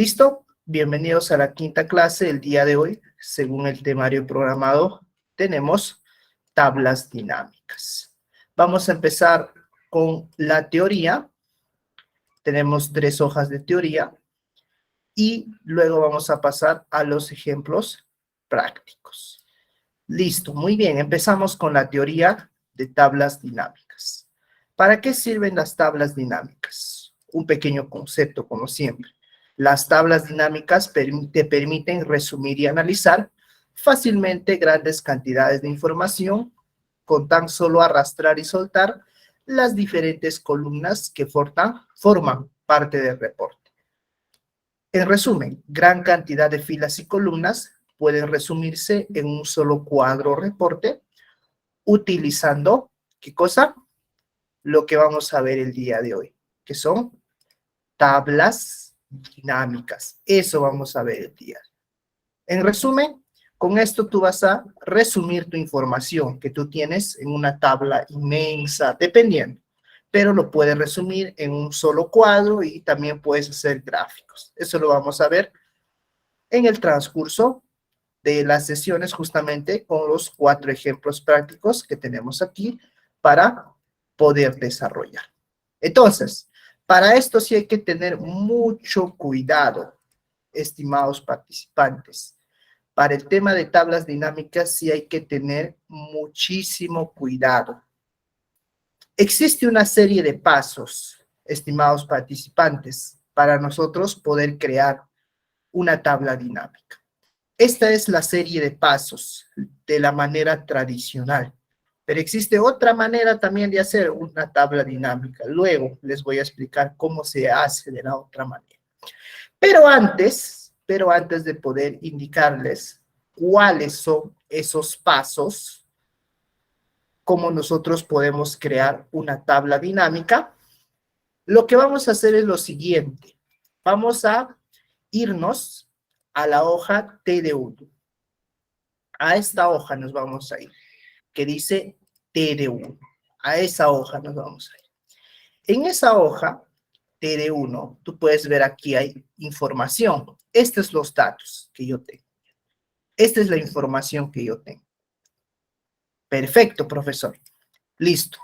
¿Listo? Bienvenidos a la quinta clase. El día de hoy, según el temario programado, tenemos tablas dinámicas. Vamos a empezar con la teoría. Tenemos 3 hojas de teoría y luego vamos a pasar a los ejemplos prácticos. Listo, muy bien. Empezamos con la teoría de tablas dinámicas. ¿Para qué sirven las tablas dinámicas? Un pequeño concepto, como siempre. Las tablas dinámicas te permiten resumir y analizar fácilmente grandes cantidades de información con tan solo arrastrar y soltar las diferentes columnas que forman parte del reporte. En resumen, gran cantidad de filas y columnas pueden resumirse en un solo cuadro o reporte utilizando, ¿qué cosa? Lo que vamos a ver el día de hoy, que son tablas dinámicas. Eso vamos a ver el día. En resumen, con esto tú vas a resumir tu información que tú tienes en una tabla inmensa, dependiendo, pero lo puedes resumir en un solo cuadro y también puedes hacer gráficos. Eso lo vamos a ver en el transcurso de las sesiones, justamente con los 4 ejemplos prácticos que tenemos aquí para poder desarrollar. Entonces, para esto sí hay que tener mucho cuidado, estimados participantes. Para el tema de tablas dinámicas sí hay que tener muchísimo cuidado. Existe una serie de pasos, estimados participantes, para nosotros poder crear una tabla dinámica. Esta es la serie de pasos de la manera tradicional. Pero existe otra manera también de hacer una tabla dinámica. Luego les voy a explicar cómo se hace de la otra manera. Pero antes de poder indicarles cuáles son esos pasos, cómo nosotros podemos crear una tabla dinámica, lo que vamos a hacer es lo siguiente. Vamos a irnos a la hoja TD1. A esta hoja nos vamos a ir, que dice TD1. A esa hoja nos vamos a ir. En esa hoja TD1, tú puedes ver aquí hay información. Estos son los datos que yo tengo. Esta es la información que yo tengo. Perfecto, profesor. Listo.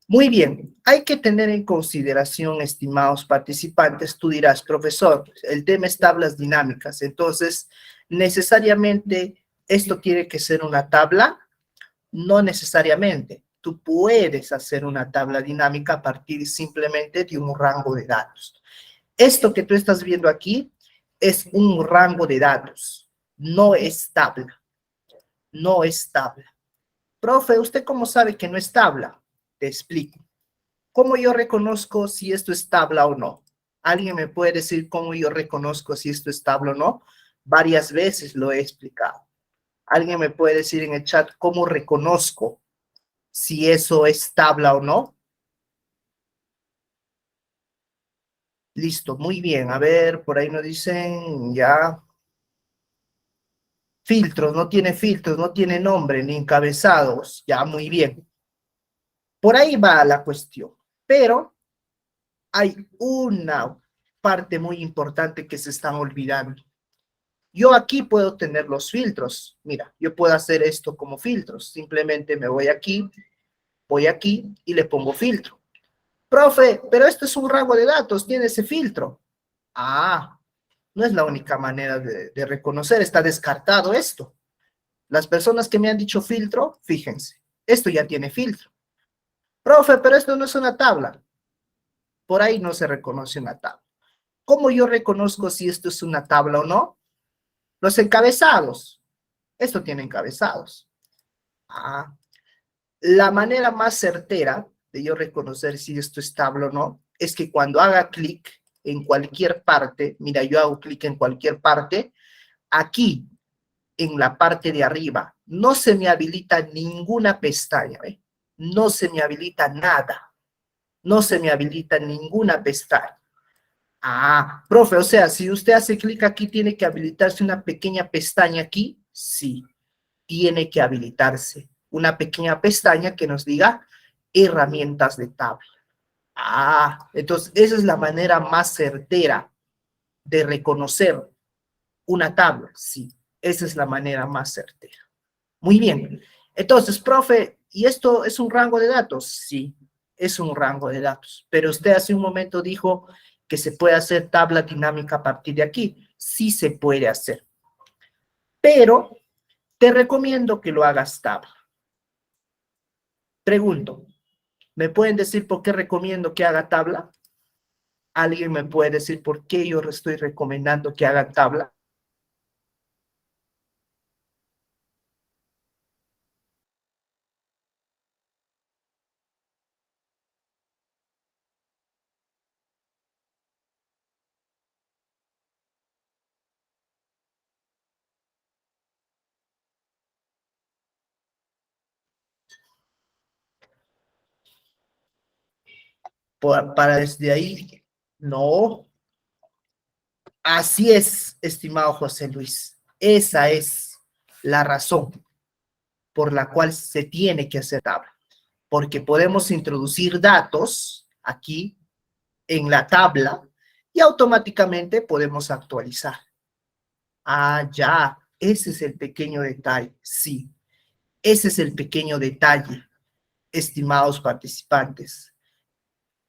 Muy bien. Hay que tener en consideración, estimados participantes, tú dirás, profesor, el tema es tablas dinámicas. Entonces, necesariamente, ¿esto tiene que ser una tabla? No necesariamente. Tú puedes hacer una tabla dinámica a partir simplemente de un rango de datos. Esto que tú estás viendo aquí es un rango de datos. No es tabla. No es tabla. Profe, ¿usted cómo sabe que no es tabla? Te explico. ¿Cómo yo reconozco si esto es tabla o no? ¿Alguien me puede decir cómo yo reconozco si esto es tabla o no? Varias veces lo he explicado. ¿Alguien me puede decir en el chat cómo reconozco si eso es tabla o no? Listo, muy bien. A ver, por ahí nos dicen ya. Filtros, no tiene nombre ni encabezados. Ya, muy bien. Por ahí va la cuestión. Pero hay una parte muy importante que se están olvidando. Yo aquí puedo tener los filtros. Mira, yo puedo hacer esto como filtros. Simplemente me voy aquí y le pongo filtro. Profe, pero esto es un rango de datos, tiene ese filtro. Ah, no es la única manera de reconocer, está descartado esto. Las personas que me han dicho filtro, fíjense, esto ya tiene filtro. Profe, pero esto no es una tabla. Por ahí no se reconoce una tabla. ¿Cómo yo reconozco si esto es una tabla o no? Los encabezados. Esto tiene encabezados. Ah, la manera más certera de yo reconocer si esto es tabla o no es que cuando haga clic en cualquier parte, mira, yo hago clic en cualquier parte, aquí en la parte de arriba no se me habilita ninguna pestaña, ¿eh? No se me habilita nada, no se me habilita ninguna pestaña. Ah, profe, o sea, si usted hace clic aquí, ¿tiene que habilitarse una pequeña pestaña aquí? Sí, tiene que habilitarse una pequeña pestaña que nos diga herramientas de tabla. Ah, entonces esa es la manera más certera de reconocer una tabla? Sí, esa es la manera más certera. Muy bien. Entonces, profe, ¿y esto es un rango de datos? Sí, es un rango de datos. Pero usted hace un momento dijo que se puede hacer tabla dinámica a partir de aquí. Sí se puede hacer. Pero te recomiendo que lo hagas tabla. Pregunto, ¿me pueden decir por qué recomiendo que haga tabla? ¿Alguien me puede decir por qué yo estoy recomendando que haga tabla? Para desde ahí, no. Así es, estimado José Luis. Esa es la razón por la cual se tiene que hacer tabla. Porque podemos introducir datos aquí en la tabla y automáticamente podemos actualizar. Ah, ya, ese es el pequeño detalle. Sí, ese es el pequeño detalle, estimados participantes.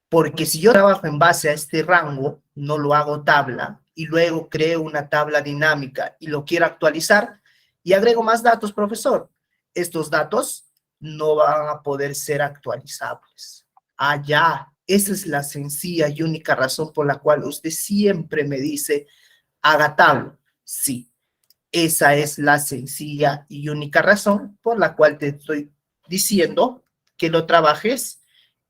Porque si yo trabajo en base a este rango, no lo hago tabla, y luego creo una tabla dinámica y lo quiero actualizar, y agrego más datos, profesor. Estos datos no van a poder ser actualizables. Ah, ya, esa es la sencilla y única razón por la cual usted siempre me dice, haga tabla. Sí, esa es la sencilla y única razón por la cual te estoy diciendo que lo trabajes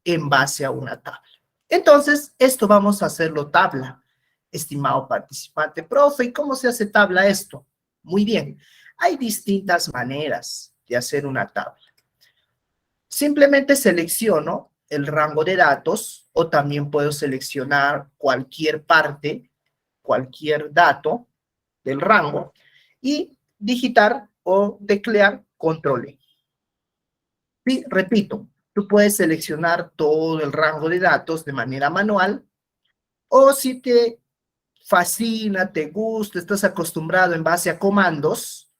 en base a una tabla. Entonces, esto vamos a hacerlo tabla, estimado participante. Profe, ¿y cómo se hace tabla esto? Muy bien, hay distintas maneras de hacer una tabla. Simplemente selecciono el rango de datos o también puedo seleccionar cualquier parte, cualquier dato del rango y digitar o teclear control E. Sí, repito, tú puedes seleccionar todo el rango de datos de manera manual o si te fascina, te gusta, estás acostumbrado en base a comandos,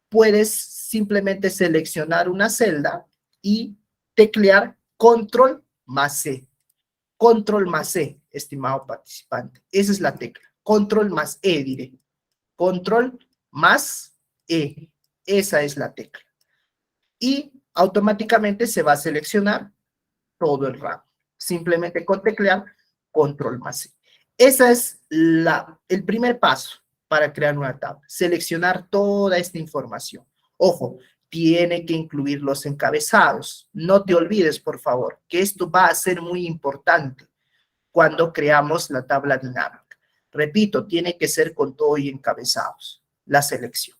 puedes simplemente seleccionar una celda y teclear control más C. Control más C, estimado participante. Esa es la tecla. Control más E, diré. Control más E. Esa es la tecla. Y automáticamente se va a seleccionar todo el rango. Simplemente con teclear control más C. Ese es el primer paso para crear una tabla. Seleccionar toda esta información. Ojo, tiene que incluir los encabezados. No te olvides, por favor, que esto va a ser muy importante cuando creamos la tabla dinámica. Repito, tiene que ser con todo y encabezados, la selección.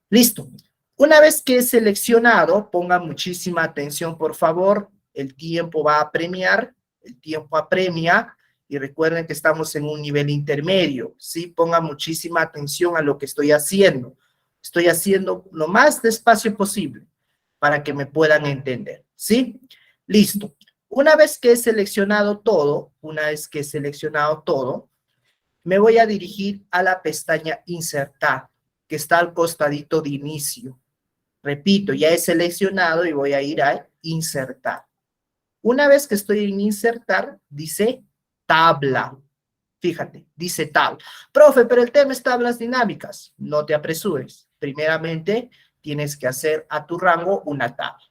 Listo. Una vez que he seleccionado, ponga muchísima atención, por favor. El tiempo va a premiar, el tiempo apremia, y recuerden que estamos en un nivel intermedio, ¿sí? Ponga muchísima atención a lo que estoy haciendo. Estoy haciendo lo más despacio posible para que me puedan entender, ¿sí? Listo. Una vez que he seleccionado todo, me voy a dirigir a la pestaña Insertar, que está al costadito de Inicio. Repito, ya he seleccionado y voy a ir a Insertar. Una vez que estoy en Insertar, dice Tabla. Fíjate, dice tabla. Profe, pero el tema es tablas dinámicas. No te apresures. Primeramente, tienes que hacer a tu rango una tabla.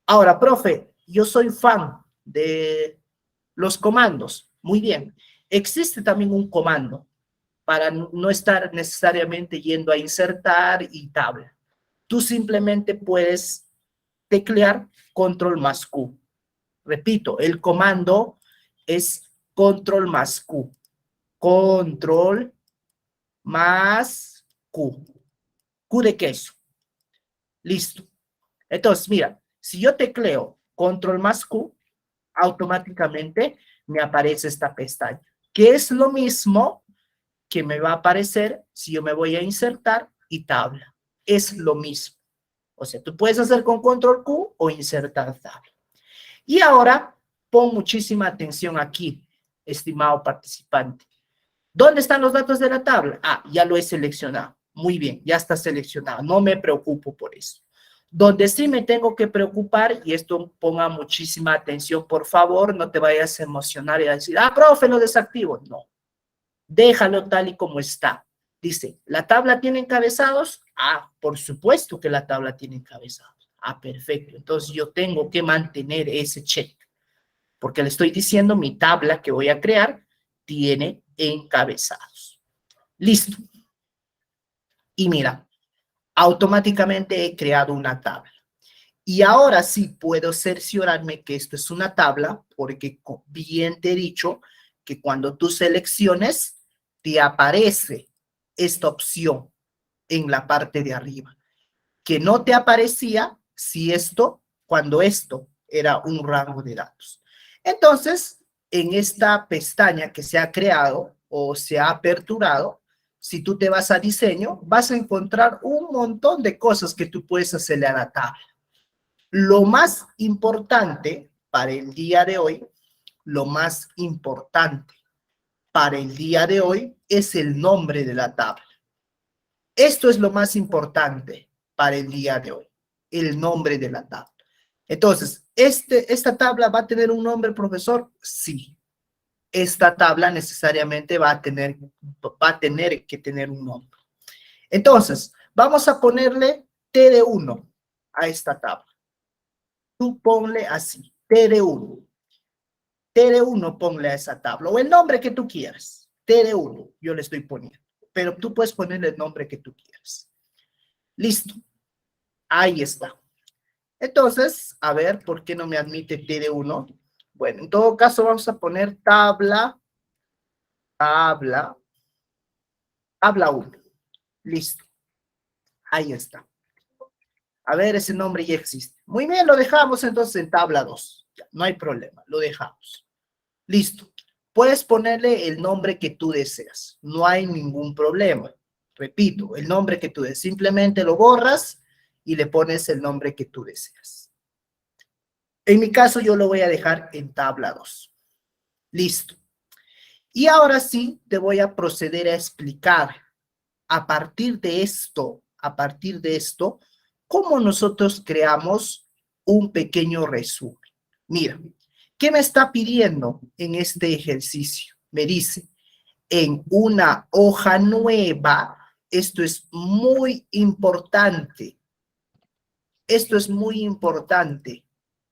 Ahora, profe, yo soy fan de los comandos. Muy bien. Existe también un comando para no estar necesariamente yendo a insertar y tabla. Tú simplemente puedes teclear control más Q. Repito, el comando es control más Q. Control más Q. Q de queso. Listo. Entonces, mira, si yo tecleo control más Q, automáticamente me aparece esta pestaña, que es lo mismo que me va a aparecer si yo me voy a insertar y tabla. Es lo mismo. O sea, tú puedes hacer con control Q o insertar tabla. Y ahora, pon muchísima atención aquí, estimado participante. ¿Dónde están los datos de la tabla? Ah, ya lo he seleccionado. Muy bien, ya está seleccionado. No me preocupo por eso. Donde sí me tengo que preocupar, y esto ponga muchísima atención, por favor, no te vayas a emocionar y a decir, ah, profe, lo desactivo. No, déjalo tal y como está. Dice, ¿la tabla tiene encabezados? Ah, por supuesto que la tabla tiene encabezados. Ah, perfecto. Entonces yo tengo que mantener ese check, porque le estoy diciendo mi tabla que voy a crear tiene encabezados. Listo. Y mira, automáticamente he creado una tabla. Y ahora sí puedo cerciorarme que esto es una tabla, porque bien te he dicho que cuando tú selecciones, te aparece esta opción en la parte de arriba, que no te aparecía cuando esto era un rango de datos. Entonces, en esta pestaña que se ha creado o se ha aperturado, si tú te vas a diseño, vas a encontrar un montón de cosas que tú puedes hacerle a la tabla. Lo más importante para el día de hoy, lo más importante para el día de hoy es el nombre de la tabla. Esto es lo más importante para el día de hoy, el nombre de la tabla. Entonces, ¿esta tabla va a tener un nombre, profesor? Sí. Esta tabla necesariamente va a tener que tener un nombre. Entonces, vamos a ponerle TD1 a esta tabla. Tú ponle así, TD1. TD1 ponle a esa tabla, o el nombre que tú quieras. TD1, yo le estoy poniendo. Pero tú puedes ponerle el nombre que tú quieras. Listo. Ahí está. Entonces, a ver, ¿por qué no me admite TD1? Bueno, en todo caso vamos a poner tabla 1. Listo. Ahí está. A ver, ese nombre ya existe. Muy bien, lo dejamos entonces en tabla 2. Ya, no hay problema, lo dejamos. Listo. Puedes ponerle el nombre que tú deseas. No hay ningún problema. Repito, el nombre que tú deseas. Simplemente lo borras y le pones el nombre que tú deseas. En mi caso, yo lo voy a dejar en tabla 2. Listo. Y ahora sí, te voy a proceder a explicar a partir de esto, cómo nosotros creamos un pequeño resumen. Mira, ¿qué me está pidiendo en este ejercicio? Me dice, en una hoja nueva, esto es muy importante. Esto es muy importante,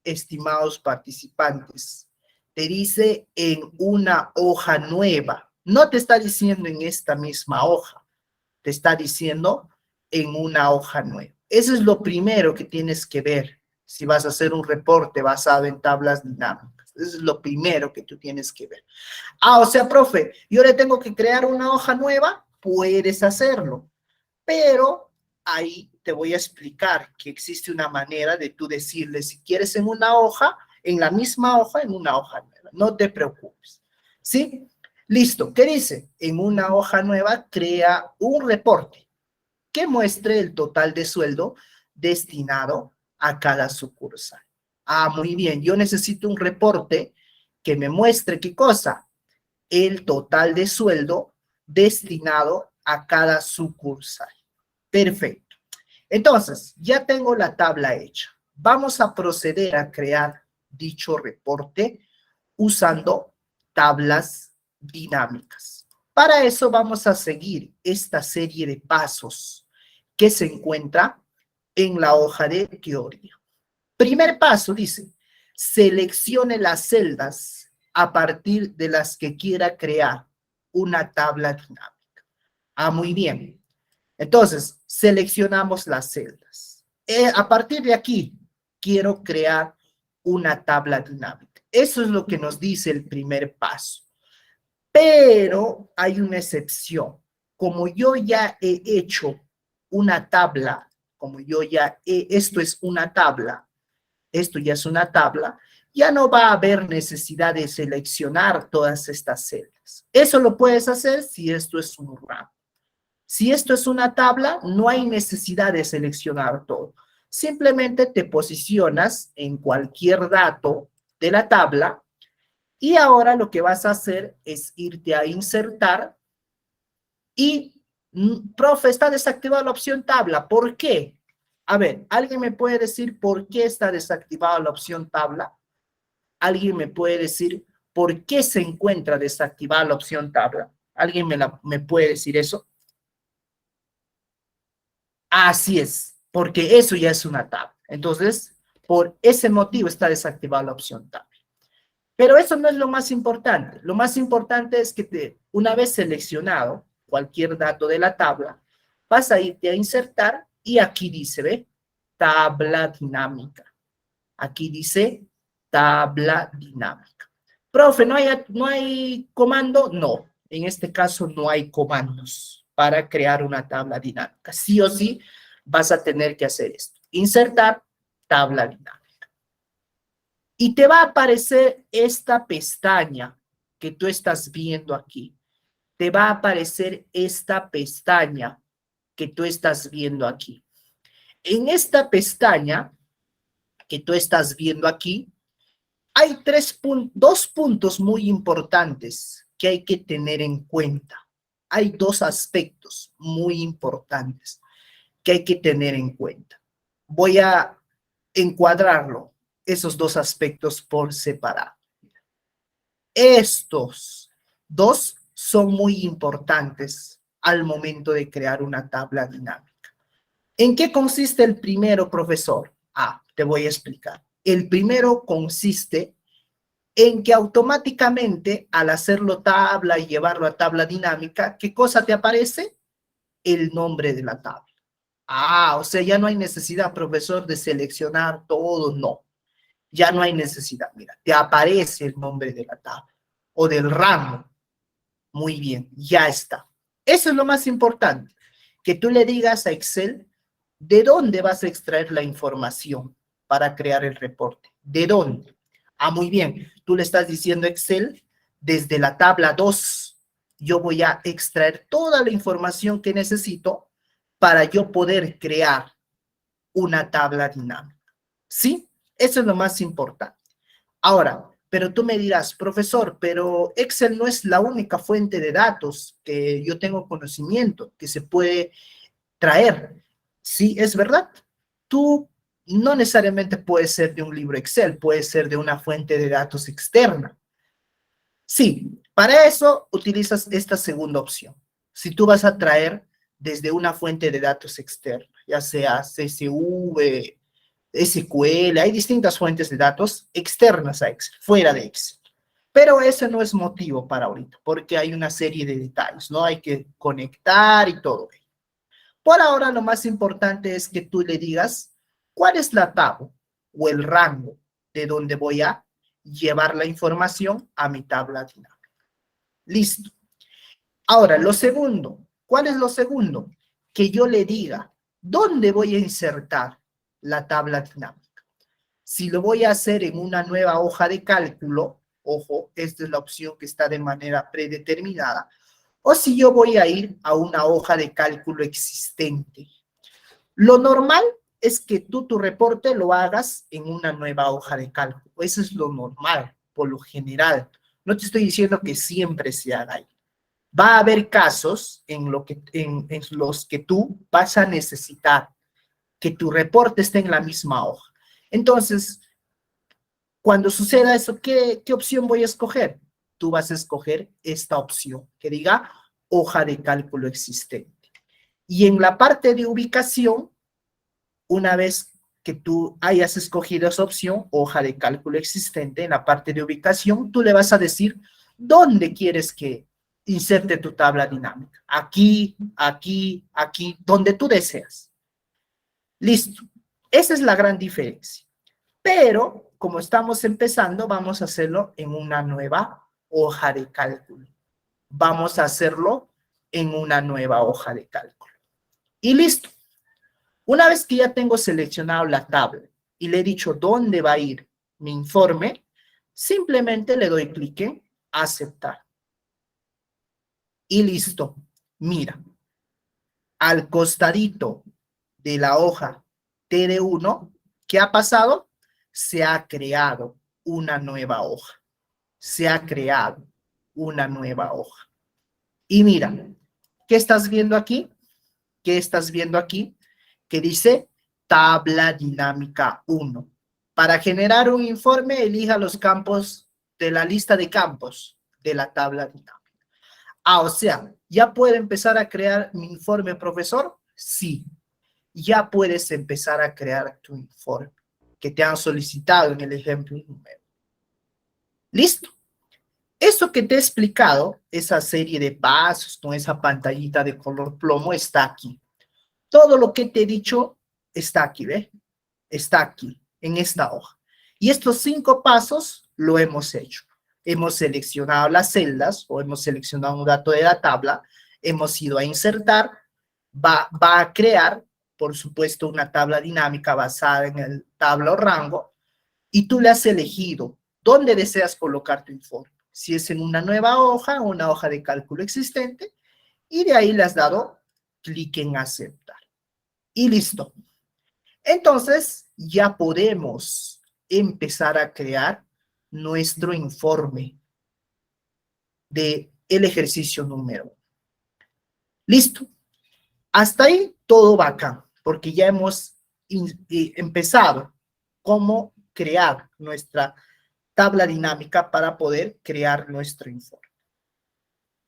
estimados participantes. Te dice en una hoja nueva. No te está diciendo en esta misma hoja. Te está diciendo en una hoja nueva. Eso es lo primero que tienes que ver si vas a hacer un reporte basado en tablas dinámicas. Eso es lo primero que tú tienes que ver. Ah, o sea, profe, yo le tengo que crear una hoja nueva. Puedes hacerlo, pero ahí te voy a explicar que existe una manera de tú decirle si quieres en una hoja, en la misma hoja, en una hoja nueva. No te preocupes. ¿Sí? Listo. ¿Qué dice? En una hoja nueva crea un reporte que muestre el total de sueldo destinado a cada sucursal. Ah, muy bien. Yo necesito un reporte que me muestre qué cosa. El total de sueldo destinado a cada sucursal. Perfecto. Entonces, ya tengo la tabla hecha. Vamos a proceder a crear dicho reporte usando tablas dinámicas. Para eso vamos a seguir esta serie de pasos que se encuentra en la hoja de teoría. Primer paso dice, seleccione las celdas a partir de las que quiera crear una tabla dinámica. Ah, muy bien. Entonces, seleccionamos las celdas. A partir de aquí, quiero crear una tabla dinámica. Eso es lo que nos dice el primer paso. Pero hay una excepción. Como yo ya he hecho una tabla, esto es una tabla, esto ya es una tabla, ya no va a haber necesidad de seleccionar todas estas celdas. Eso lo puedes hacer si esto es un rango. Si esto es una tabla, no hay necesidad de seleccionar todo. Simplemente te posicionas en cualquier dato de la tabla y ahora lo que vas a hacer es irte a insertar Y, profe, está desactivada la opción tabla. ¿Por qué? A ver, ¿alguien me puede decir por qué está desactivada la opción tabla? ¿Alguien me puede decir por qué se encuentra desactivada la opción tabla? ¿Alguien me puede decir eso? Así es, porque eso ya es una tabla. Entonces, por ese motivo está desactivada la opción tabla. Pero eso no es lo más importante. Lo más importante es que una vez seleccionado cualquier dato de la tabla, vas a irte a insertar y aquí dice, ¿ve? Tabla dinámica. Aquí dice tabla dinámica. Profe, ¿no hay comando? No, en este caso no hay comandos para crear una tabla dinámica. Sí o sí vas a tener que hacer esto. Insertar tabla dinámica. Y te va a aparecer esta pestaña que tú estás viendo aquí. Te va a aparecer esta pestaña que tú estás viendo aquí. En esta pestaña que tú estás viendo aquí, hay dos puntos muy importantes que hay que tener en cuenta. Hay dos aspectos muy importantes que hay que tener en cuenta. Voy a encuadrarlo, esos dos aspectos por separado. Estos dos son muy importantes al momento de crear una tabla dinámica. ¿En qué consiste el primero, profesor? Te voy a explicar. El primero consiste en que automáticamente al hacerlo tabla y llevarlo a tabla dinámica, ¿qué cosa te aparece? El nombre de la tabla. O sea, ya no hay necesidad, profesor, de seleccionar todo, no. Ya no hay necesidad, mira, te aparece el nombre de la tabla o del rango. Muy bien, ya está. Eso es lo más importante, que tú le digas a Excel de dónde vas a extraer la información para crear el reporte. ¿De dónde? Muy bien, tú le estás diciendo a Excel, desde la tabla 2, yo voy a extraer toda la información que necesito para yo poder crear una tabla dinámica. ¿Sí? Eso es lo más importante. Ahora, pero tú me dirás, profesor, pero Excel no es la única fuente de datos que yo tengo conocimiento, que se puede traer. Sí, es verdad. Tú no necesariamente puedes ser de un libro Excel, puede ser de una fuente de datos externa. Sí, para eso utilizas esta segunda opción. Si tú vas a traer desde una fuente de datos externa, ya sea CSV, SQL, hay distintas fuentes de datos externas a Excel, fuera de Excel. Pero ese no es motivo para ahorita, porque hay una serie de detalles, ¿no? Hay que conectar y todo. Por ahora, lo más importante es que tú le digas cuál es la tabla o el rango de donde voy a llevar la información a mi tabla dinámica. Listo. Ahora, lo segundo. ¿Cuál es lo segundo? Que yo le diga dónde voy a insertar la tabla dinámica. Si lo voy a hacer en una nueva hoja de cálculo, ojo, esta es la opción que está de manera predeterminada, o si yo voy a ir a una hoja de cálculo existente. Lo normal es que tú tu reporte lo hagas en una nueva hoja de cálculo. Eso es lo normal, por lo general. No te estoy diciendo que siempre se haga ahí. Va a haber casos en los que tú vas a necesitar que tu reporte esté en la misma hoja. Entonces, cuando suceda eso, ¿qué opción voy a escoger? Tú vas a escoger esta opción que diga hoja de cálculo existente. Y en la parte de ubicación, una vez que tú hayas escogido esa opción, hoja de cálculo existente, en la parte de ubicación, tú le vas a decir dónde quieres que inserte tu tabla dinámica. Aquí, aquí, aquí, donde tú deseas. Listo. Esa es la gran diferencia. Pero, como estamos empezando, vamos a hacerlo en una nueva hoja de cálculo. Vamos a hacerlo en una nueva hoja de cálculo. Y listo. Una vez que ya tengo seleccionado la tabla y le he dicho dónde va a ir mi informe, simplemente le doy clic en aceptar. Y listo. Mira, al costadito de la hoja TD1, ¿qué ha pasado? Se ha creado una nueva hoja. Se ha creado una nueva hoja. Y mira, ¿Qué estás viendo aquí? ¿Qué estás viendo aquí? Que dice tabla dinámica 1. Para generar un informe, elija los campos de la lista de campos de la tabla dinámica. O sea, ¿ya puedo empezar a crear mi informe, profesor? Sí, ya puedes empezar a crear tu informe que te han solicitado en el ejemplo número. ¿Listo? Eso que te he explicado, esa serie de pasos con esa pantallita de color plomo, está aquí. Todo lo que te he dicho está aquí, ¿ves? Está aquí, en esta hoja. Y estos 5 pasos lo hemos hecho. Hemos seleccionado las celdas o hemos seleccionado un dato de la tabla, hemos ido a insertar, va a crear, por supuesto, una tabla dinámica basada en el tabla o rango, y tú le has elegido dónde deseas colocar tu informe. Si es en una nueva hoja o una hoja de cálculo existente, y de ahí le has dado clic en aceptar. Y listo. Entonces, ya podemos empezar a crear nuestro informe del ejercicio número 1. Listo. Hasta ahí todo bacán, porque ya hemos empezado cómo crear nuestra tabla dinámica para poder crear nuestro informe.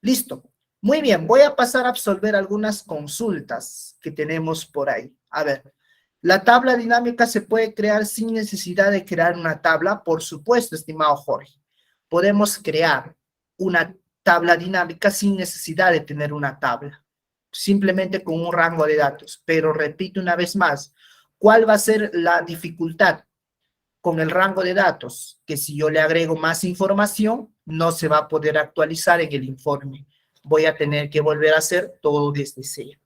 Listo. Muy bien, voy a pasar a absolver algunas consultas que tenemos por ahí. A ver, ¿la tabla dinámica se puede crear sin necesidad de crear una tabla? Por supuesto, estimado Jorge. Podemos crear una tabla dinámica sin necesidad de tener una tabla, simplemente con un rango de datos. Pero repito una vez más, ¿cuál va a ser la dificultad con el rango de datos? Que si yo le agrego más información, no se va a poder actualizar en el informe. Voy a tener que volver a hacer todo desde cero.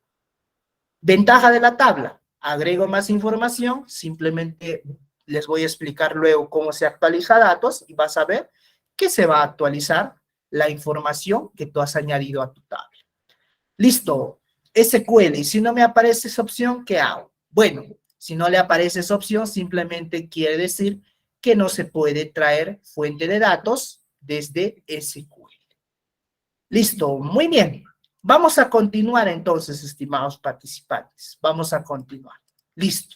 Ventaja de la tabla: agrego más información, simplemente les voy a explicar luego cómo se actualiza datos y vas a ver que se va a actualizar la información que tú has añadido a tu tabla. Listo, SQL, y si no me aparece esa opción, ¿qué hago? Bueno, si no le aparece esa opción, simplemente quiere decir que no se puede traer fuente de datos desde SQL. Listo, muy bien. Vamos a continuar entonces, estimados participantes. Vamos a continuar. Listo.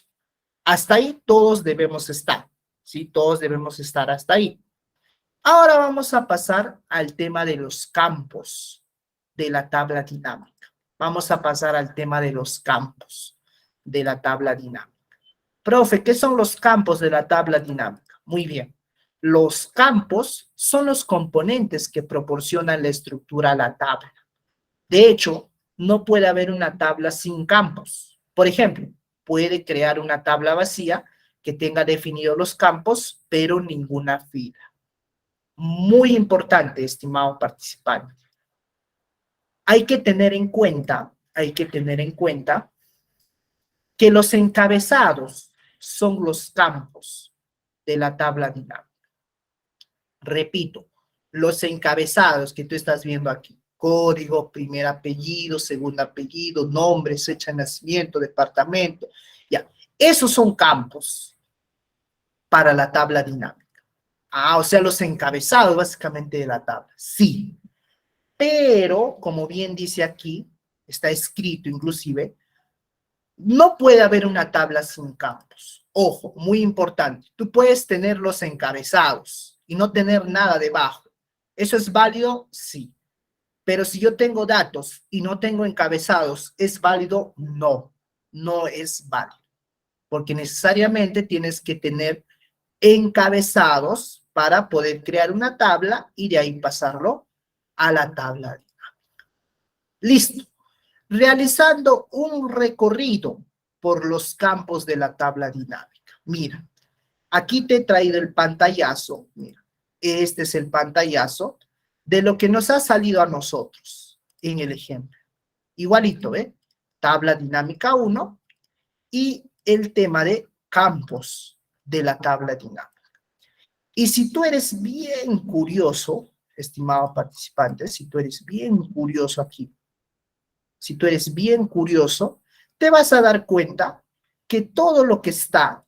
Hasta ahí todos debemos estar. ¿Sí? Todos debemos estar hasta ahí. Ahora vamos a pasar al tema de los campos de la tabla dinámica. Vamos a pasar al tema de los campos de la tabla dinámica. Profe, ¿qué son los campos de la tabla dinámica? Muy bien. Los campos son los componentes que proporcionan la estructura a la tabla. De hecho, no puede haber una tabla sin campos. Por ejemplo, puede crear una tabla vacía que tenga definidos los campos, pero ninguna fila. Muy importante, estimado participante. Hay que tener en cuenta que los encabezados son los campos de la tabla dinámica. Repito, los encabezados que tú estás viendo aquí: código, primer apellido, segundo apellido, nombre, fecha de nacimiento, departamento, ya. Esos son campos para la tabla dinámica. O sea, los encabezados básicamente de la tabla. Sí, pero como bien dice aquí, está escrito inclusive, no puede haber una tabla sin campos. Ojo, muy importante. Tú puedes tener los encabezados y no tener nada debajo. ¿Eso es válido? Sí. Pero si yo tengo datos y no tengo encabezados, ¿es válido? No, no es válido. Porque necesariamente tienes que tener encabezados para poder crear una tabla y de ahí pasarlo a la tabla dinámica. Listo. Realizando un recorrido por los campos de la tabla dinámica. Mira, aquí te he traído el pantallazo. Mira, este es el pantallazo de lo que nos ha salido a nosotros en el ejemplo. Igualito, ¿eh? Tabla dinámica 1 y el tema de campos de la tabla dinámica. Y si tú eres bien curioso, estimado participante, si tú eres bien curioso aquí, si tú eres bien curioso, te vas a dar cuenta que todo lo que está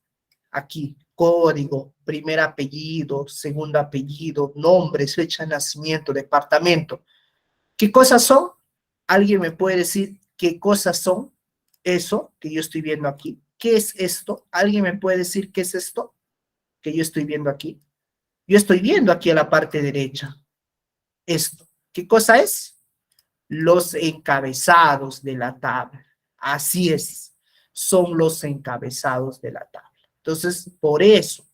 aquí, código, primer apellido, segundo apellido, nombre, fecha de nacimiento, departamento, ¿qué cosas son? ¿Alguien me puede decir qué cosas son eso que yo estoy viendo aquí? ¿Qué es esto? ¿Alguien me puede decir qué es esto que yo estoy viendo aquí? Yo estoy viendo aquí a la parte derecha esto. ¿Qué cosa es? Los encabezados de la tabla. Así es, son los encabezados de la tabla. Entonces, por eso,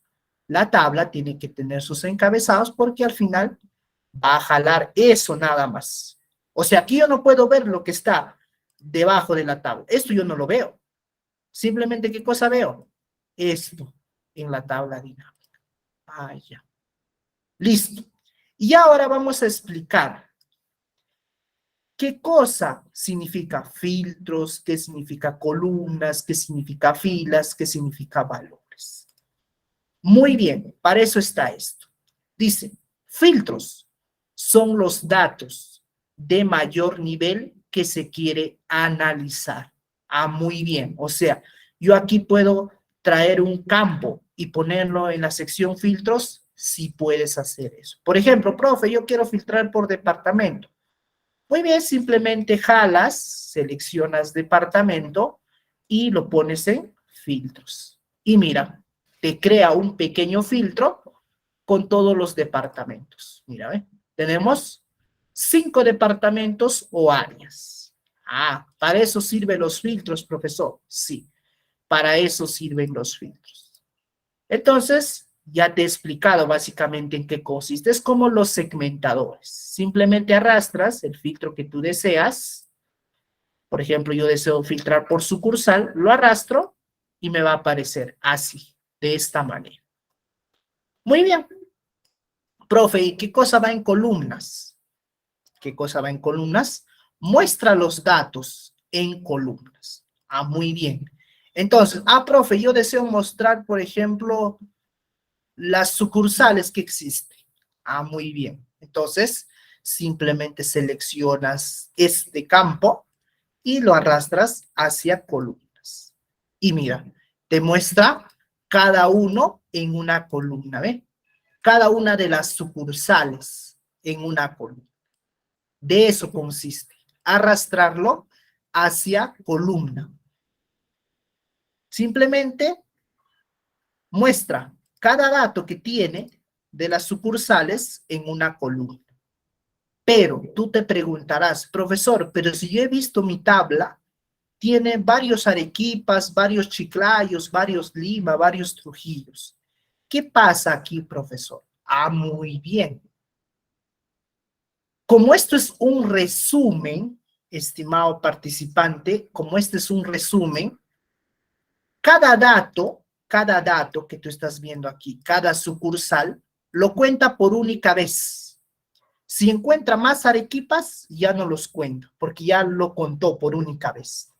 la tabla tiene que tener sus encabezados porque al final va a jalar eso nada más. O sea, aquí yo no puedo ver lo que está debajo de la tabla. Esto yo no lo veo. Simplemente, ¿qué cosa veo? Esto en la tabla dinámica. Ah, ya. Listo. Y ahora vamos a explicar qué cosa significa filtros, qué significa columnas, qué significa filas, qué significa valores. Muy bien, para eso está esto. Dice, filtros son los datos de mayor nivel que se quiere analizar. Ah, muy bien. O sea, yo aquí puedo traer un campo y ponerlo en la sección filtros, si puedes hacer eso. Por ejemplo, profe, yo quiero filtrar por departamento. Muy bien, simplemente jalas, seleccionas departamento y lo pones en filtros. Y mira, te crea un pequeño filtro con todos los departamentos. Mira, ¿ve? Tenemos 5 departamentos o áreas. Ah, para eso sirven los filtros, profesor. Sí, para eso sirven los filtros. Entonces, ya te he explicado básicamente en qué consiste. Es como los segmentadores. Simplemente arrastras el filtro que tú deseas. Por ejemplo, yo deseo filtrar por sucursal, lo arrastro y me va a aparecer así, de esta manera. Muy bien. Profe, ¿y qué cosa va en columnas? ¿Qué cosa va en columnas? Muestra los datos en columnas. Ah, muy bien. Entonces, profe, yo deseo mostrar, por ejemplo, las sucursales que existen. Ah, muy bien. Entonces, simplemente seleccionas este campo y lo arrastras hacia columnas. Y mira, te muestra cada uno en una columna, ¿ve? Cada una de las sucursales en una columna. De eso consiste, arrastrarlo hacia columna. Simplemente muestra cada dato que tiene de las sucursales en una columna. Pero tú te preguntarás, profesor, pero si yo he visto mi tabla, tiene varios Arequipas, varios Chiclayos, varios Lima, varios Trujillos. ¿Qué pasa aquí, profesor? Ah, muy bien. Como esto es un resumen, estimado participante, como este es un resumen, cada dato que tú estás viendo aquí, cada sucursal, lo cuenta por única vez. Si encuentra más arequipas, ya no los cuenta, porque ya lo contó por única vez.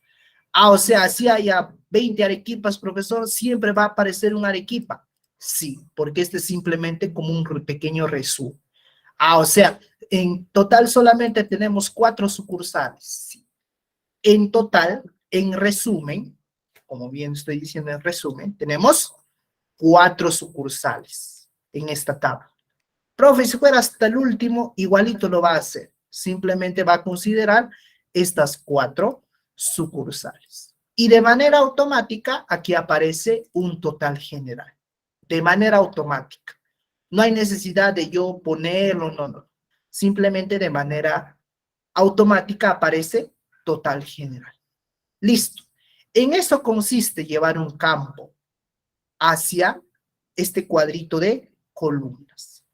O sea, si haya 20 arequipas, profesor, siempre va a aparecer un arequipa. Sí, porque este es simplemente como un pequeño resumen. O sea, en total solamente tenemos 4 sucursales. Sí. En total, en resumen, como bien estoy diciendo en resumen, tenemos 4 sucursales en esta tabla. Profe, si fuera hasta el último, igualito lo va a hacer. Simplemente va a considerar estas 4 sucursales. Y de manera automática, aquí aparece un total general. De manera automática. No hay necesidad de yo ponerlo, no. Simplemente de manera automática aparece total general. Listo. En eso consiste llevar un campo hacia este cuadrito de columnas.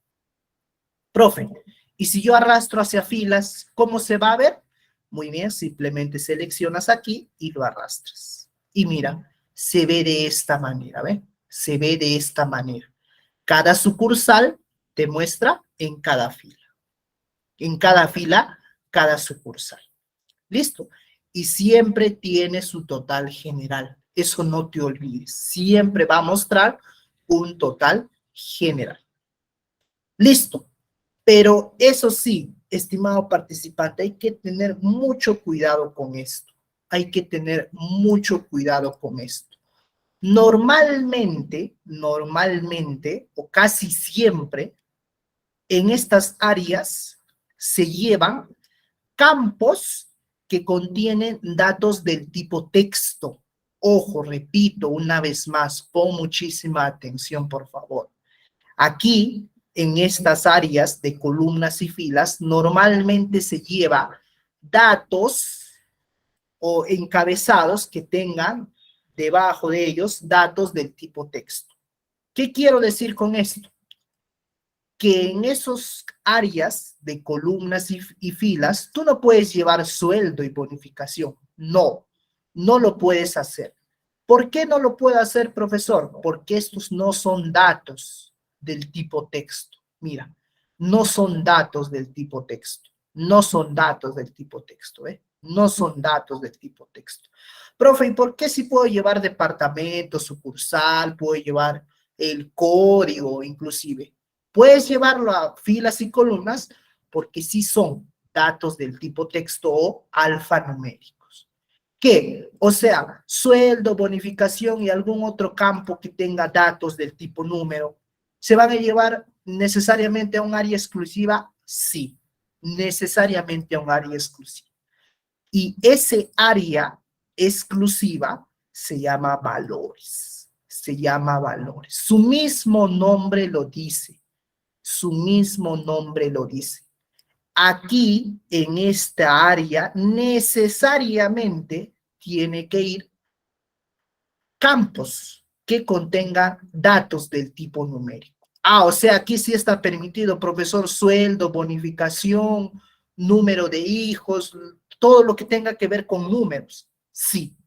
Profe, y si yo arrastro hacia filas, ¿cómo se va a ver? Muy bien, simplemente seleccionas aquí y lo arrastras. Y mira, se ve de esta manera, ¿ve? Se ve de esta manera. Cada sucursal te muestra en cada fila. En cada fila, cada sucursal. ¿Listo? Y siempre tiene su total general. Eso no te olvides. Siempre va a mostrar un total general. Listo. Pero eso sí, estimado participante, hay que tener mucho cuidado con esto. Hay que tener mucho cuidado con esto. Normalmente, o casi siempre, en estas áreas se llevan campos que contienen datos del tipo texto. Ojo, repito una vez más, pon muchísima atención, por favor. Aquí, en estas áreas de columnas y filas, normalmente se lleva datos o encabezados que tengan debajo de ellos datos del tipo texto. ¿Qué quiero decir con esto? Que en esos áreas de columnas y filas, tú no puedes llevar sueldo y bonificación. No, no lo puedes hacer. ¿Por qué no lo puedo hacer, profesor? Porque estos no son datos del tipo texto. Mira, no son datos del tipo texto. No son datos del tipo texto, ¿eh? No son datos del tipo texto. Profe, ¿y por qué si puedo llevar departamento, sucursal, puedo llevar el código inclusive? Puedes llevarlo a filas y columnas porque sí son datos del tipo texto o alfanuméricos. ¿Qué? O sea, sueldo, bonificación y algún otro campo que tenga datos del tipo número, ¿se van a llevar necesariamente a un área exclusiva? Sí, necesariamente a un área exclusiva. Y ese área exclusiva se llama valores. Se llama valores. Su mismo nombre lo dice. Su mismo nombre lo dice. Aquí, en esta área, necesariamente tiene que ir campos que contengan datos del tipo numérico. Ah, o sea, aquí sí está permitido, profesor, sueldo, bonificación, número de hijos, todo lo que tenga que ver con números. Sí,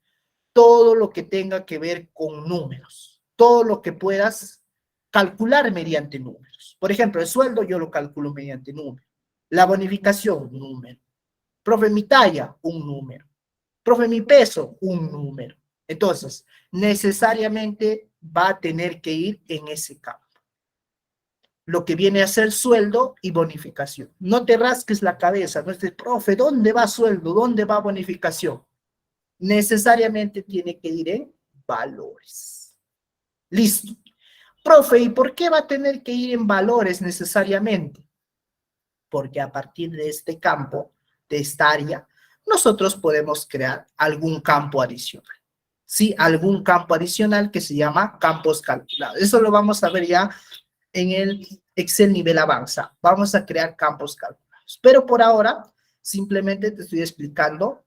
todo lo que tenga que ver con números. Todo lo que puedas calcular mediante números. Por ejemplo, el sueldo yo lo calculo mediante números. La bonificación, un número. Profe, mi talla, un número. Profe, mi peso, un número. Entonces, necesariamente va a tener que ir en ese campo. Lo que viene a ser sueldo y bonificación. No te rasques la cabeza, no estés, profe, ¿dónde va sueldo? ¿Dónde va bonificación? Necesariamente tiene que ir en valores. Listo. Profe, ¿y por qué va a tener que ir en valores necesariamente? Porque a partir de este campo, de esta área, nosotros podemos crear algún campo adicional. ¿Sí? Algún campo adicional que se llama campos calculados. Eso lo vamos a ver ya en el Excel nivel avanza. Vamos a crear campos calculados. Pero por ahora, simplemente te estoy explicando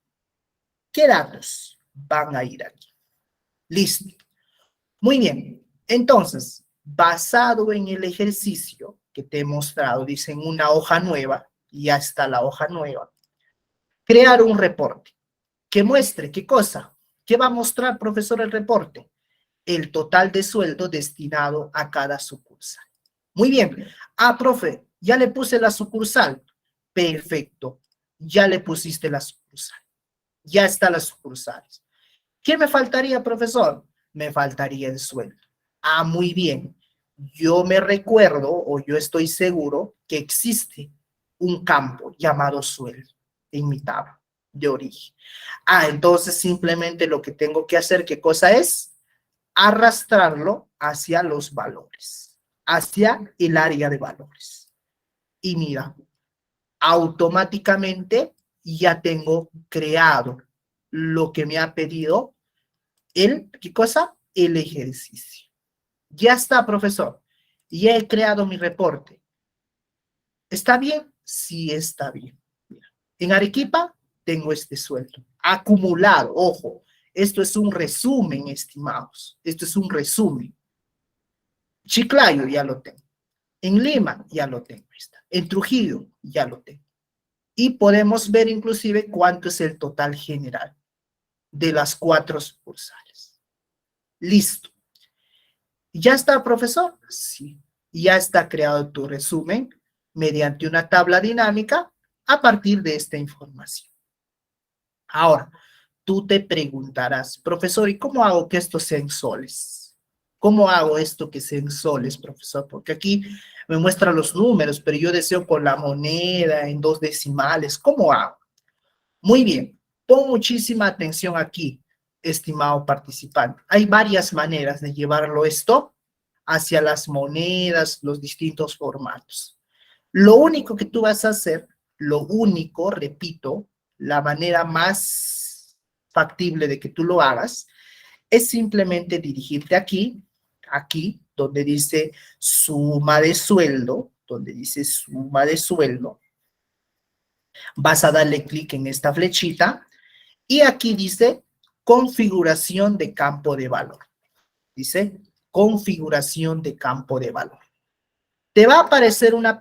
qué datos van a ir aquí. Listo. Muy bien. Entonces, basado en el ejercicio que te he mostrado, dicen una hoja nueva, y ya está la hoja nueva, crear un reporte que muestre qué cosa. ¿Qué va a mostrar, profesor, el reporte? El total de sueldo destinado a cada sucursal. Muy bien. Ah, profe, ya le puse la sucursal. Perfecto. Ya le pusiste la sucursal. Ya está las sucursales. ¿Qué me faltaría, profesor? Me faltaría el sueldo. Ah, muy bien. Yo me recuerdo o yo estoy seguro que existe un campo llamado sueldo en mi tabla de origen. Ah, entonces simplemente lo que tengo que hacer, ¿qué cosa es? Arrastrarlo hacia los valores, hacia el área de valores. Y mira, automáticamente ya tengo creado lo que me ha pedido ¿qué cosa? El ejercicio. Ya está, profesor. Ya he creado mi reporte. ¿Está bien? Sí, está bien. Mira, en Arequipa tengo este sueldo acumulado. Ojo, esto es un resumen, estimados. Esto es un resumen. Chiclayo ya lo tengo. En Lima ya lo tengo. En Trujillo ya lo tengo. Y podemos ver inclusive cuánto es el total general de las 4 sucursales. Listo. ¿Ya está, profesor? Sí. Ya está creado tu resumen mediante una tabla dinámica a partir de esta información. Ahora, tú te preguntarás, profesor, ¿y cómo hago que esto sea en soles? ¿Cómo hago esto que sea en soles, profesor? Porque aquí me muestra los números, pero yo deseo con la moneda en 2 decimales. ¿Cómo hago? Muy bien, pon muchísima atención aquí, estimado participante. Hay varias maneras de llevarlo esto hacia las monedas, los distintos formatos. Lo único que tú vas a hacer, lo único, repito, la manera más factible de que tú lo hagas es simplemente dirigirte aquí, donde dice suma de sueldo, vas a darle clic en esta flechita y aquí dice configuración de campo de valor. Dice configuración de campo de valor. Te va a aparecer una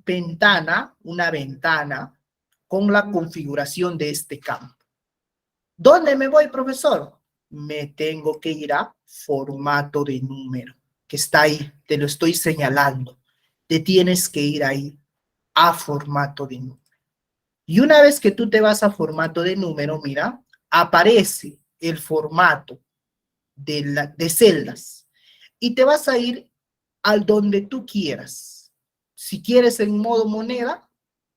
ventana con la configuración de este campo. ¿Dónde me voy, profesor? Me tengo que ir a formato de número, que está ahí, te lo estoy señalando. Te tienes que ir ahí a formato de número. Y una vez que tú te vas a formato de número, mira, aparece el formato de celdas y te vas a ir al donde tú quieras. Si quieres en modo moneda,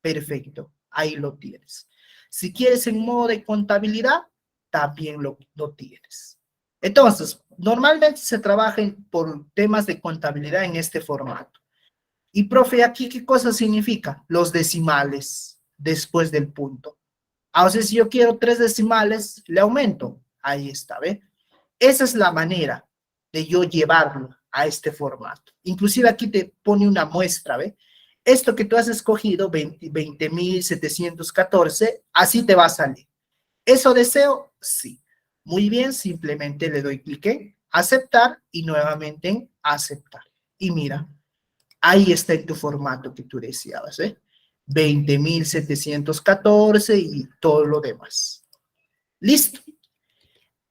perfecto, ahí lo tienes. Si quieres en modo de contabilidad, también lo tienes. Entonces, normalmente se trabaja por temas de contabilidad en este formato. Y, profe, ¿aquí qué cosa significa? Los decimales después del punto. O sea, si yo quiero 3 decimales, le aumento. Ahí está, ¿ve? Esa es la manera de yo llevarlo a este formato. Inclusive aquí te pone una muestra, ¿ve? Esto que tú has escogido, 20.714, así te va a salir. ¿Eso deseo? Sí. Muy bien, simplemente le doy clic en aceptar y nuevamente en aceptar. Y mira, ahí está en tu formato que tú deseabas, ¿eh? 20.714 y todo lo demás. Listo.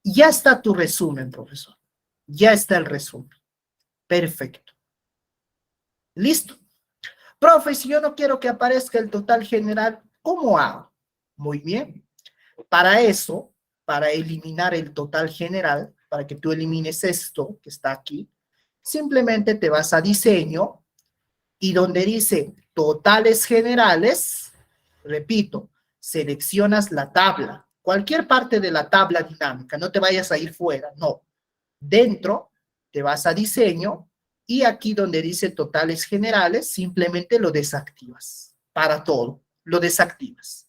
Ya está tu resumen, profesor. Ya está el resumen. Perfecto. Listo. Profe, si yo no quiero que aparezca el total general, ¿cómo hago? Muy bien. Para eso, para eliminar el total general, para que tú elimines esto que está aquí, simplemente te vas a diseño y donde dice totales generales, repito, seleccionas la tabla, cualquier parte de la tabla dinámica, no te vayas a ir fuera, no. Dentro te vas a diseño y aquí donde dice totales generales, simplemente lo desactivas para todo, lo desactivas.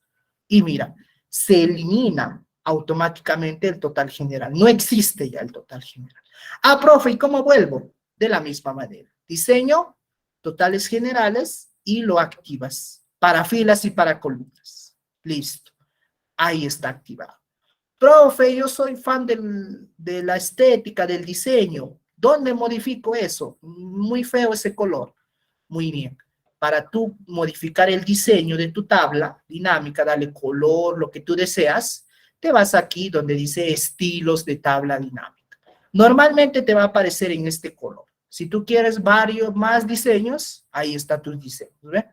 Y mira, se elimina automáticamente el total general, no existe ya el total general. Ah, profe, ¿y cómo vuelvo? De la misma manera, diseño, totales generales y lo activas para filas y para columnas. Listo, ahí está activado. Profe, yo soy fan de la estética, del diseño. ¿Dónde modifico eso? Muy feo ese color. Muy bien. Para tú modificar el diseño de tu tabla dinámica, darle color, lo que tú deseas, te vas aquí donde dice estilos de tabla dinámica. Normalmente te va a aparecer en este color. Si tú quieres varios más diseños, ahí están tus diseños, ¿ve?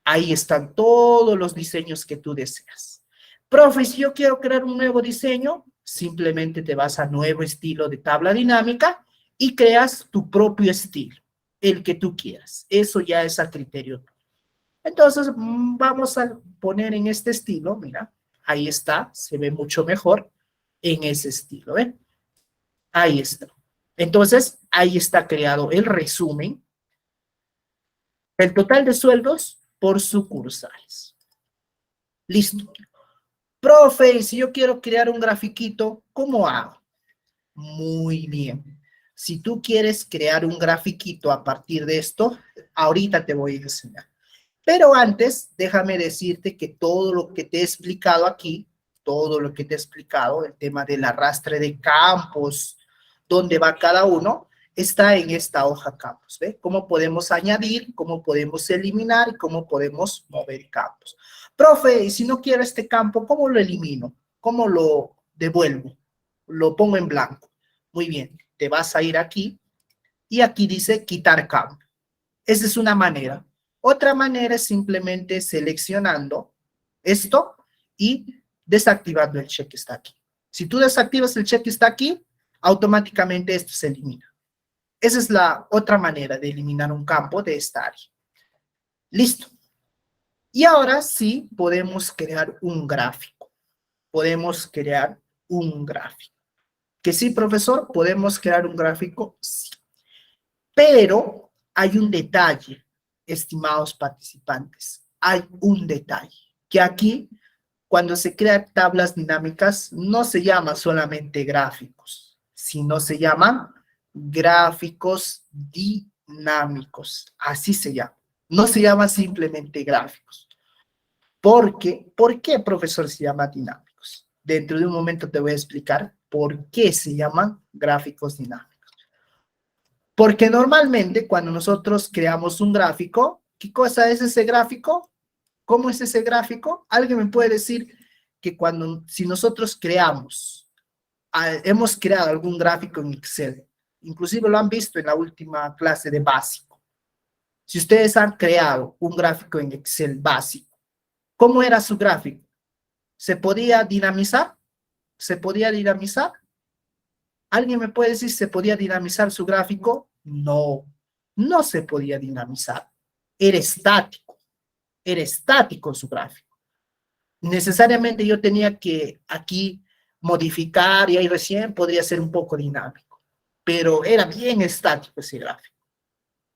Ahí están todos los diseños que tú deseas. Profe, si yo quiero crear un nuevo diseño, simplemente te vas a nuevo estilo de tabla dinámica y creas tu propio estilo, el que tú quieras. Eso ya es a criterio. Entonces, vamos a poner en este estilo, mira, ahí está, se ve mucho mejor en ese estilo, ¿ves? Ahí está. Entonces, ahí está creado el resumen, el total de sueldos por sucursales. Listo. Profe, si yo quiero crear un grafiquito, ¿cómo hago? Muy bien. Si tú quieres crear un grafiquito a partir de esto, ahorita te voy a enseñar. Pero antes, déjame decirte que todo lo que te he explicado aquí, todo lo que te he explicado, el tema del arrastre de campos, dónde va cada uno, está en esta hoja campos, ¿ve? Cómo podemos añadir, cómo podemos eliminar y cómo podemos mover campos. Profe, y si no quiero este campo, ¿cómo lo elimino? ¿Cómo lo devuelvo? Lo pongo en blanco. Muy bien, te vas a ir aquí y aquí dice quitar campo. Esa es una manera. Otra manera es simplemente seleccionando esto y desactivando el check que está aquí. Si tú desactivas el check que está aquí, automáticamente esto se elimina. Esa es la otra manera de eliminar un campo de esta área. Listo. Y ahora sí podemos crear un gráfico. Podemos crear un gráfico. ¿Que sí, profesor? ¿Podemos crear un gráfico? Sí. Pero hay un detalle, estimados participantes. Hay un detalle que aquí cuando se crean tablas dinámicas, no se llama solamente gráficos, sino se llaman gráficos dinámicos. Así se llama. No se llama simplemente gráficos. ¿Por qué, profesor, se llama dinámicos? Dentro de un momento te voy a explicar por qué se llaman gráficos dinámicos. Porque normalmente cuando nosotros creamos un gráfico, ¿qué cosa es ese gráfico? ¿Cómo es ese gráfico? Alguien me puede decir que si nosotros hemos creado algún gráfico en Excel, inclusive lo han visto en la última clase de básico. Si ustedes han creado un gráfico en Excel básico, ¿cómo era su gráfico? ¿Se podía dinamizar? ¿Se podía dinamizar? ¿Alguien me puede decir si se podía dinamizar su gráfico? No, no se podía dinamizar. Era estático su gráfico. Necesariamente yo tenía que aquí modificar y ahí recién podría ser un poco dinámico, pero era bien estático ese gráfico.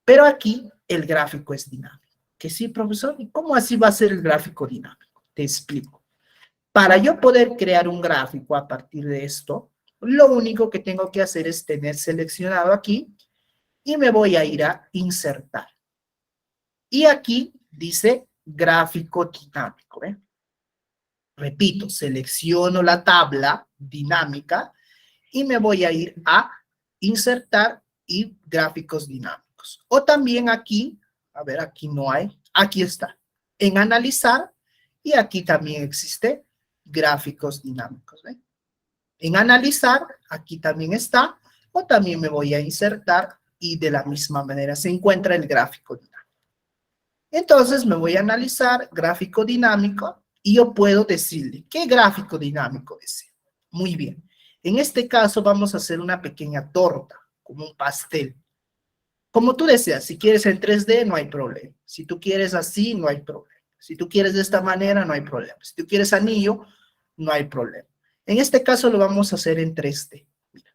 Pero aquí el gráfico es dinámico. ¿Que sí, profesor? ¿Y cómo así va a ser el gráfico dinámico? Te explico. Para yo poder crear un gráfico a partir de esto, lo único que tengo que hacer es tener seleccionado aquí y me voy a ir a insertar. Y aquí dice gráfico dinámico. ¿Eh? Repito, selecciono la tabla dinámica y me voy a ir a insertar y gráficos dinámicos. O también aquí, a ver, aquí no hay, aquí está, en analizar y aquí también existe gráficos dinámicos. ¿Ve? En analizar, aquí también está, o también me voy a insertar y de la misma manera se encuentra el gráfico dinámico. Entonces me voy a analizar gráfico dinámico y yo puedo decirle, ¿qué gráfico dinámico deseo? Muy bien. En este caso vamos a hacer una pequeña torta, como un pastel. Como tú deseas, si quieres en 3D no hay problema. Si tú quieres así, no hay problema. Si tú quieres de esta manera, no hay problema. Si tú quieres anillo, no hay problema. En este caso lo vamos a hacer en 3D. Mira,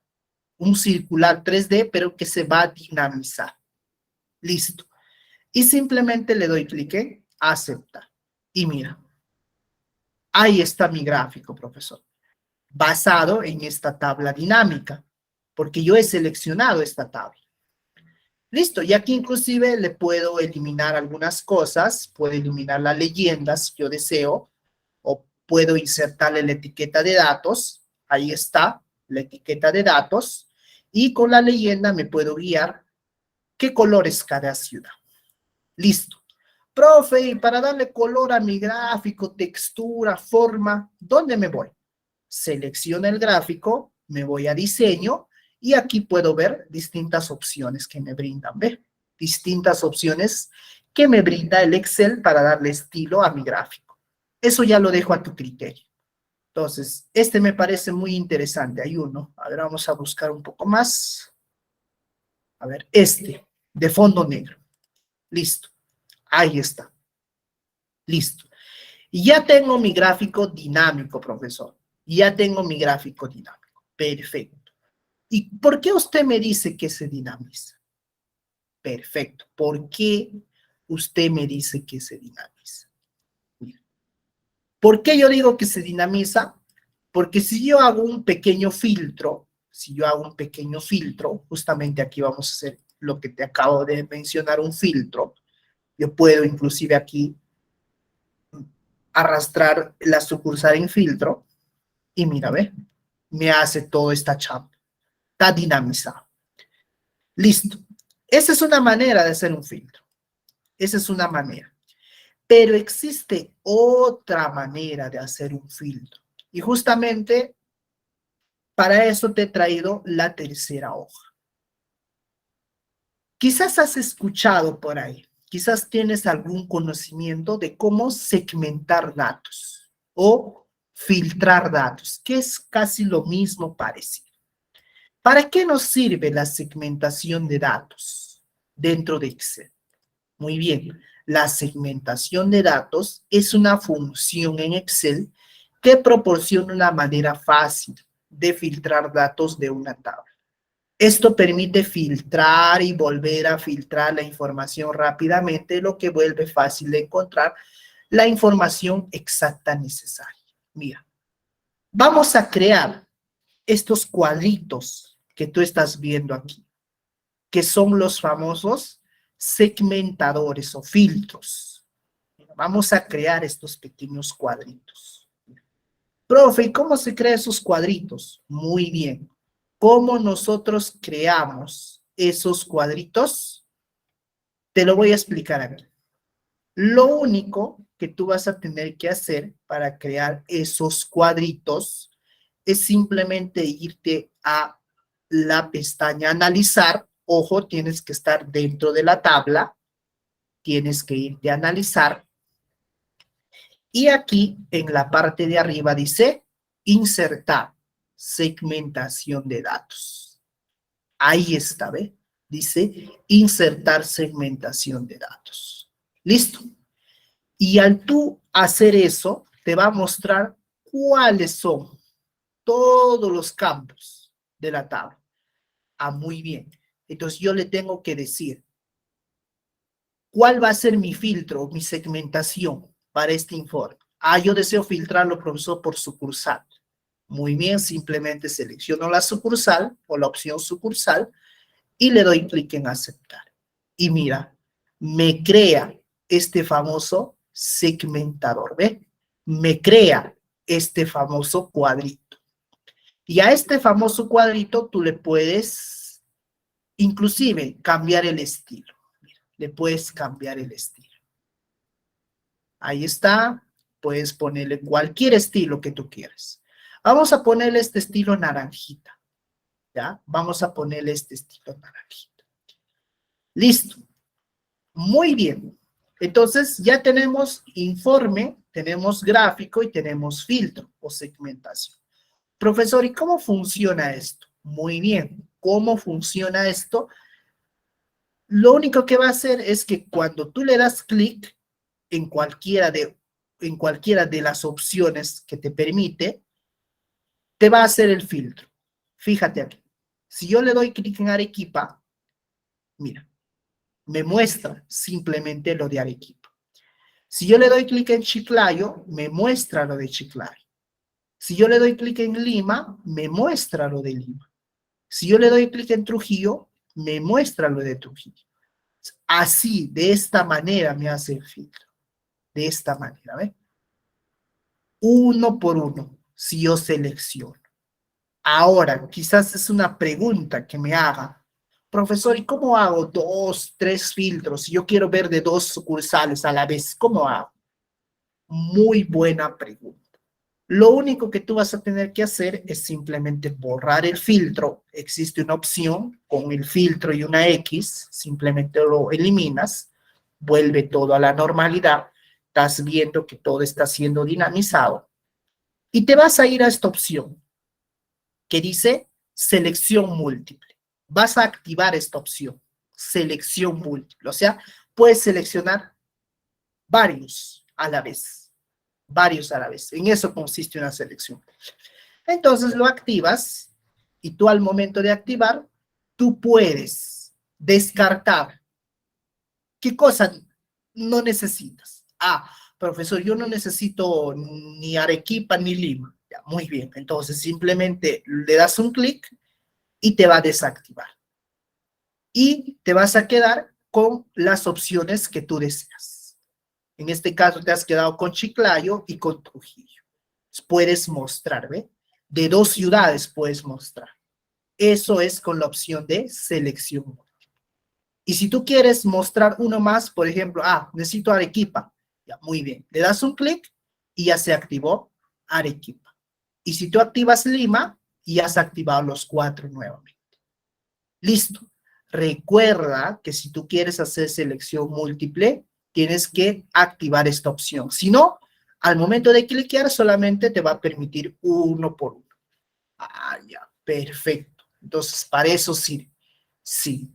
un circular 3D, pero que se va a dinamizar. Listo. Y simplemente le doy clic en aceptar. Y mira, ahí está mi gráfico, profesor, basado en esta tabla dinámica, porque yo he seleccionado esta tabla. Listo, y aquí inclusive le puedo eliminar algunas cosas, puedo eliminar las leyendas si yo deseo, o puedo insertarle la etiqueta de datos, ahí está, la etiqueta de datos, y con la leyenda me puedo guiar qué color es cada ciudad. Listo. Profe, y para darle color a mi gráfico, textura, forma, ¿dónde me voy? Selecciono el gráfico, me voy a diseño y aquí puedo ver distintas opciones que me brindan, ¿ve? Distintas opciones que me brinda el Excel para darle estilo a mi gráfico. Eso ya lo dejo a tu criterio. Entonces, este me parece muy interesante. Hay uno. A ver, vamos a buscar un poco más. A ver, este, de fondo negro. Listo. Ahí está. Listo. Y ya tengo mi gráfico dinámico, profesor. Ya tengo mi gráfico dinámico. Perfecto. ¿Y por qué usted me dice que se dinamiza? Perfecto. ¿Por qué usted me dice que se dinamiza? ¿Por qué yo digo que se dinamiza? Porque si yo hago un pequeño filtro, justamente aquí vamos a hacer lo que te acabo de mencionar, un filtro. Yo puedo inclusive aquí arrastrar la sucursal en filtro y mira, ve, me hace toda esta chamba. Está dinamizado. Listo. Esa es una manera de hacer un filtro. Esa es una manera. Pero existe otra manera de hacer un filtro. Y justamente para eso te he traído la tercera hoja. Quizás has escuchado por ahí, quizás tienes algún conocimiento de cómo segmentar datos o filtrar datos, que es casi lo mismo parecido. ¿Para qué nos sirve la segmentación de datos dentro de Excel? Muy bien, la segmentación de datos es una función en Excel que proporciona una manera fácil de filtrar datos de una tabla. Esto permite filtrar y volver a filtrar la información rápidamente, lo que vuelve fácil de encontrar la información exacta necesaria. Mira, vamos a crear estos cuadritos que tú estás viendo aquí, que son los famosos segmentadores o filtros. Vamos a crear estos pequeños cuadritos. Profe, ¿y cómo se crean esos cuadritos? Muy bien. ¿Cómo nosotros creamos esos cuadritos? Te lo voy a explicar aquí. Lo único que tú vas a tener que hacer para crear esos cuadritos es simplemente irte a la pestaña Analizar. Ojo, tienes que estar dentro de la tabla. Tienes que irte a Analizar. Y aquí en la parte de arriba dice Insertar, segmentación de datos. Ahí está, ¿ve? Dice Insertar segmentación de datos. ¿Listo? Y al tú hacer eso, te va a mostrar cuáles son todos los campos de la tabla. Ah, muy bien. Entonces yo le tengo que decir, ¿cuál va a ser mi filtro, mi segmentación para este informe? Ah, yo deseo filtrarlo, profesor, por sucursal. Muy bien, simplemente selecciono la sucursal o la opción sucursal y le doy clic en aceptar. Y mira, me crea este famoso segmentador, ¿ve? Me crea este famoso cuadrito. Y a este famoso cuadrito tú le puedes inclusive cambiar el estilo. Mira, le puedes cambiar el estilo. Ahí está. Puedes ponerle cualquier estilo que tú quieras. Vamos a ponerle este estilo naranjita. ¿Ya? Vamos a ponerle este estilo naranjita. Listo. Muy bien. Entonces ya tenemos informe, tenemos gráfico y tenemos filtro o segmentación. Profesor, ¿y cómo funciona esto? Muy bien. ¿Cómo funciona esto? Lo único que va a hacer es que cuando tú le das clic en cualquiera de las opciones que te permite, te va a hacer el filtro. Fíjate aquí. Si yo le doy clic en Arequipa, mira, me muestra simplemente lo de Arequipa. Si yo le doy clic en Chiclayo, me muestra lo de Chiclayo. Si yo le doy clic en Lima, me muestra lo de Lima. Si yo le doy clic en Trujillo, me muestra lo de Trujillo. Así, de esta manera me hace el filtro. De esta manera, ¿ve? Uno por uno, si yo selecciono. Ahora, quizás es una pregunta que me haga. Profesor, ¿y cómo hago 2, 3 filtros? Si yo quiero ver de 2 sucursales a la vez, ¿cómo hago? Muy buena pregunta. Lo único que tú vas a tener que hacer es simplemente borrar el filtro. Existe una opción con el filtro y una X, simplemente lo eliminas, vuelve todo a la normalidad, estás viendo que todo está siendo dinamizado y te vas a ir a esta opción que dice selección múltiple. Vas a activar esta opción, selección múltiple, o sea, puedes seleccionar varios a la vez. Varios a la vez. En eso consiste una selección. Entonces lo activas y tú al momento de activar, tú puedes descartar qué cosa no necesitas. Ah, profesor, yo no necesito ni Arequipa ni Lima. Ya, muy bien. Entonces simplemente le das un clic y te va a desactivar. Y te vas a quedar con las opciones que tú deseas. En este caso te has quedado con Chiclayo y con Trujillo. Puedes mostrar, ¿ve? De 2 ciudades puedes mostrar. Eso es con la opción de selección múltiple. Y si tú quieres mostrar uno más, por ejemplo, necesito Arequipa. Ya, muy bien. Le das un clic y ya se activó Arequipa. Y si tú activas Lima, ya has activado los 4 nuevamente. Listo. Recuerda que si tú quieres hacer selección múltiple, tienes que activar esta opción. Si no, al momento de cliquear solamente te va a permitir uno por uno. Ya, perfecto. Entonces, para eso sirve. Sí,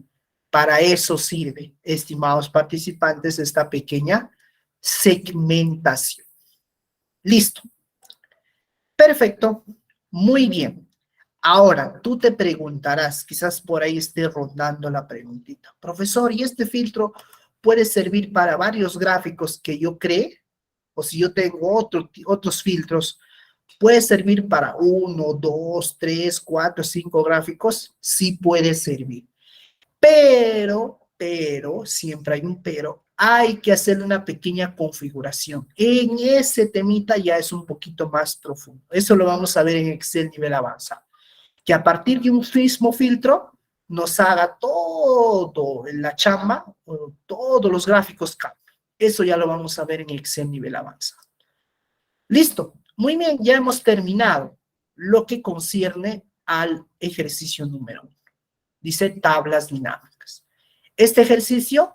para eso sirve, estimados participantes, esta pequeña segmentación. Listo. Perfecto. Muy bien. Ahora, tú te preguntarás, quizás por ahí esté rondando la preguntita. Profesor, ¿y este filtro puede servir para varios gráficos que yo cree? O si yo tengo otros filtros, ¿Puede servir para 1, 2, 3, 4, 5 gráficos? Sí puede servir. Pero, siempre hay un pero, hay que hacerle una pequeña configuración. En ese temita ya es un poquito más profundo. Eso lo vamos a ver en Excel nivel avanzado. Que a partir de un mismo filtro nos haga todo en la chamba, todos los gráficos cambian. Eso ya lo vamos a ver en Excel nivel avanzado. Listo. Muy bien, ya hemos terminado lo que concierne al ejercicio número 1. Dice tablas dinámicas. Este ejercicio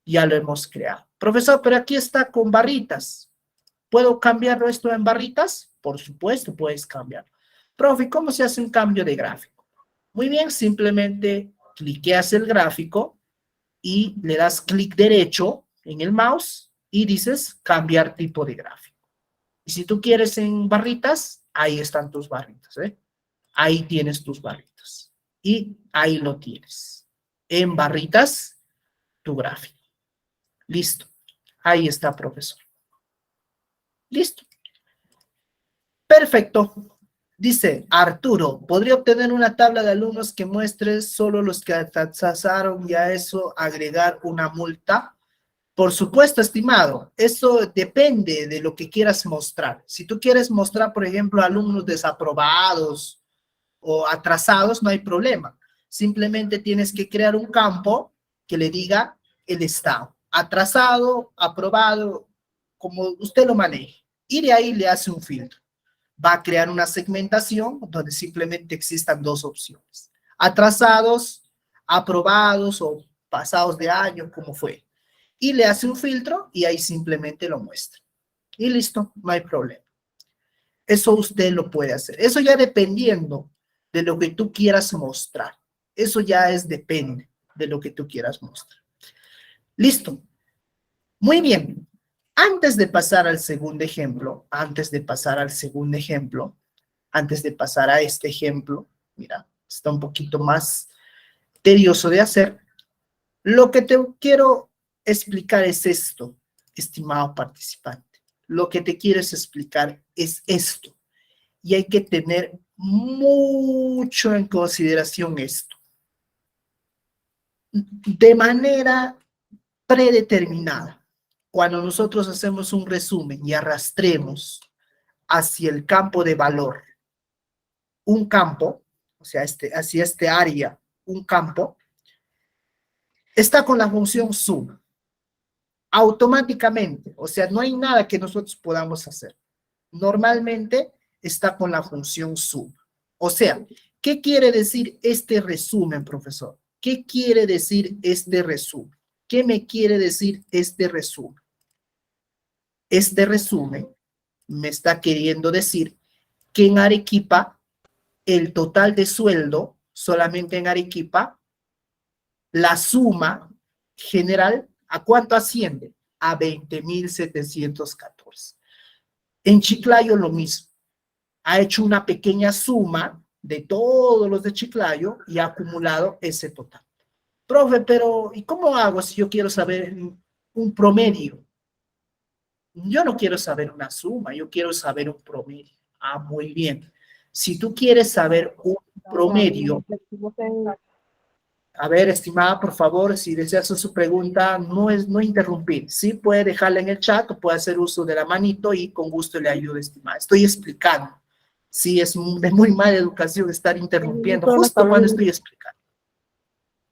ya lo hemos creado. Profesor, pero aquí está con barritas. ¿Puedo cambiarlo esto en barritas? Por supuesto, puedes cambiarlo. Profe, ¿cómo se hace un cambio de gráfico? Muy bien, simplemente cliqueas el gráfico y le das clic derecho en el mouse y dices cambiar tipo de gráfico. Y si tú quieres en barritas, ahí están tus barritas, ¿eh? Ahí tienes tus barritas. Y ahí lo tienes. En barritas, tu gráfico. Listo. Ahí está, profesor. Listo. Perfecto. Dice Arturo, ¿podría obtener una tabla de alumnos que muestre solo los que atrasaron y a eso agregar una multa? Por supuesto, estimado, eso depende de lo que quieras mostrar. Si tú quieres mostrar, por ejemplo, alumnos desaprobados o atrasados, no hay problema. Simplemente tienes que crear un campo que le diga el estado. Atrasado, aprobado, como usted lo maneje. Y de ahí le hace un filtro. Va a crear una segmentación donde simplemente existan dos opciones. Atrasados, aprobados o pasados de año, como fue. Y le hace un filtro y ahí simplemente lo muestra. Y listo, no hay problema. Eso usted lo puede hacer. Eso ya dependiendo de lo que tú quieras mostrar. Eso ya depende de lo que tú quieras mostrar. Listo. Muy bien. Antes de pasar al segundo ejemplo, antes de pasar a este ejemplo, mira, está un poquito más tedioso de hacer. Lo que te quiero explicar es esto, estimado participante. Lo que te quiero explicar es esto. Y hay que tener mucho en consideración esto. De manera predeterminada, cuando nosotros hacemos un resumen y arrastremos hacia el campo de valor un campo, o sea, hacia este área, un campo, está con la función sum. Automáticamente, o sea, no hay nada que nosotros podamos hacer. Normalmente está con la función sum. O sea, ¿qué quiere decir este resumen, profesor? ¿Qué quiere decir este resumen? ¿Qué me quiere decir este resumen? Este resumen me está queriendo decir que en Arequipa el total de sueldo, solamente en Arequipa, la suma general, ¿a cuánto asciende? A 20.714. En Chiclayo lo mismo. Ha hecho una pequeña suma de todos los de Chiclayo y ha acumulado ese total. Profe, pero ¿y cómo hago si yo quiero saber un promedio? Yo no quiero saber una suma, yo quiero saber un promedio. Ah, muy bien. Si tú quieres saber un promedio, a ver, estimada, por favor, si desea hacer su pregunta, no interrumpir. Sí, puede dejarla en el chat o puede hacer uso de la manito y con gusto le ayudo, estimada. Estoy explicando. Sí, es de muy mala educación estar interrumpiendo justo cuando estoy explicando.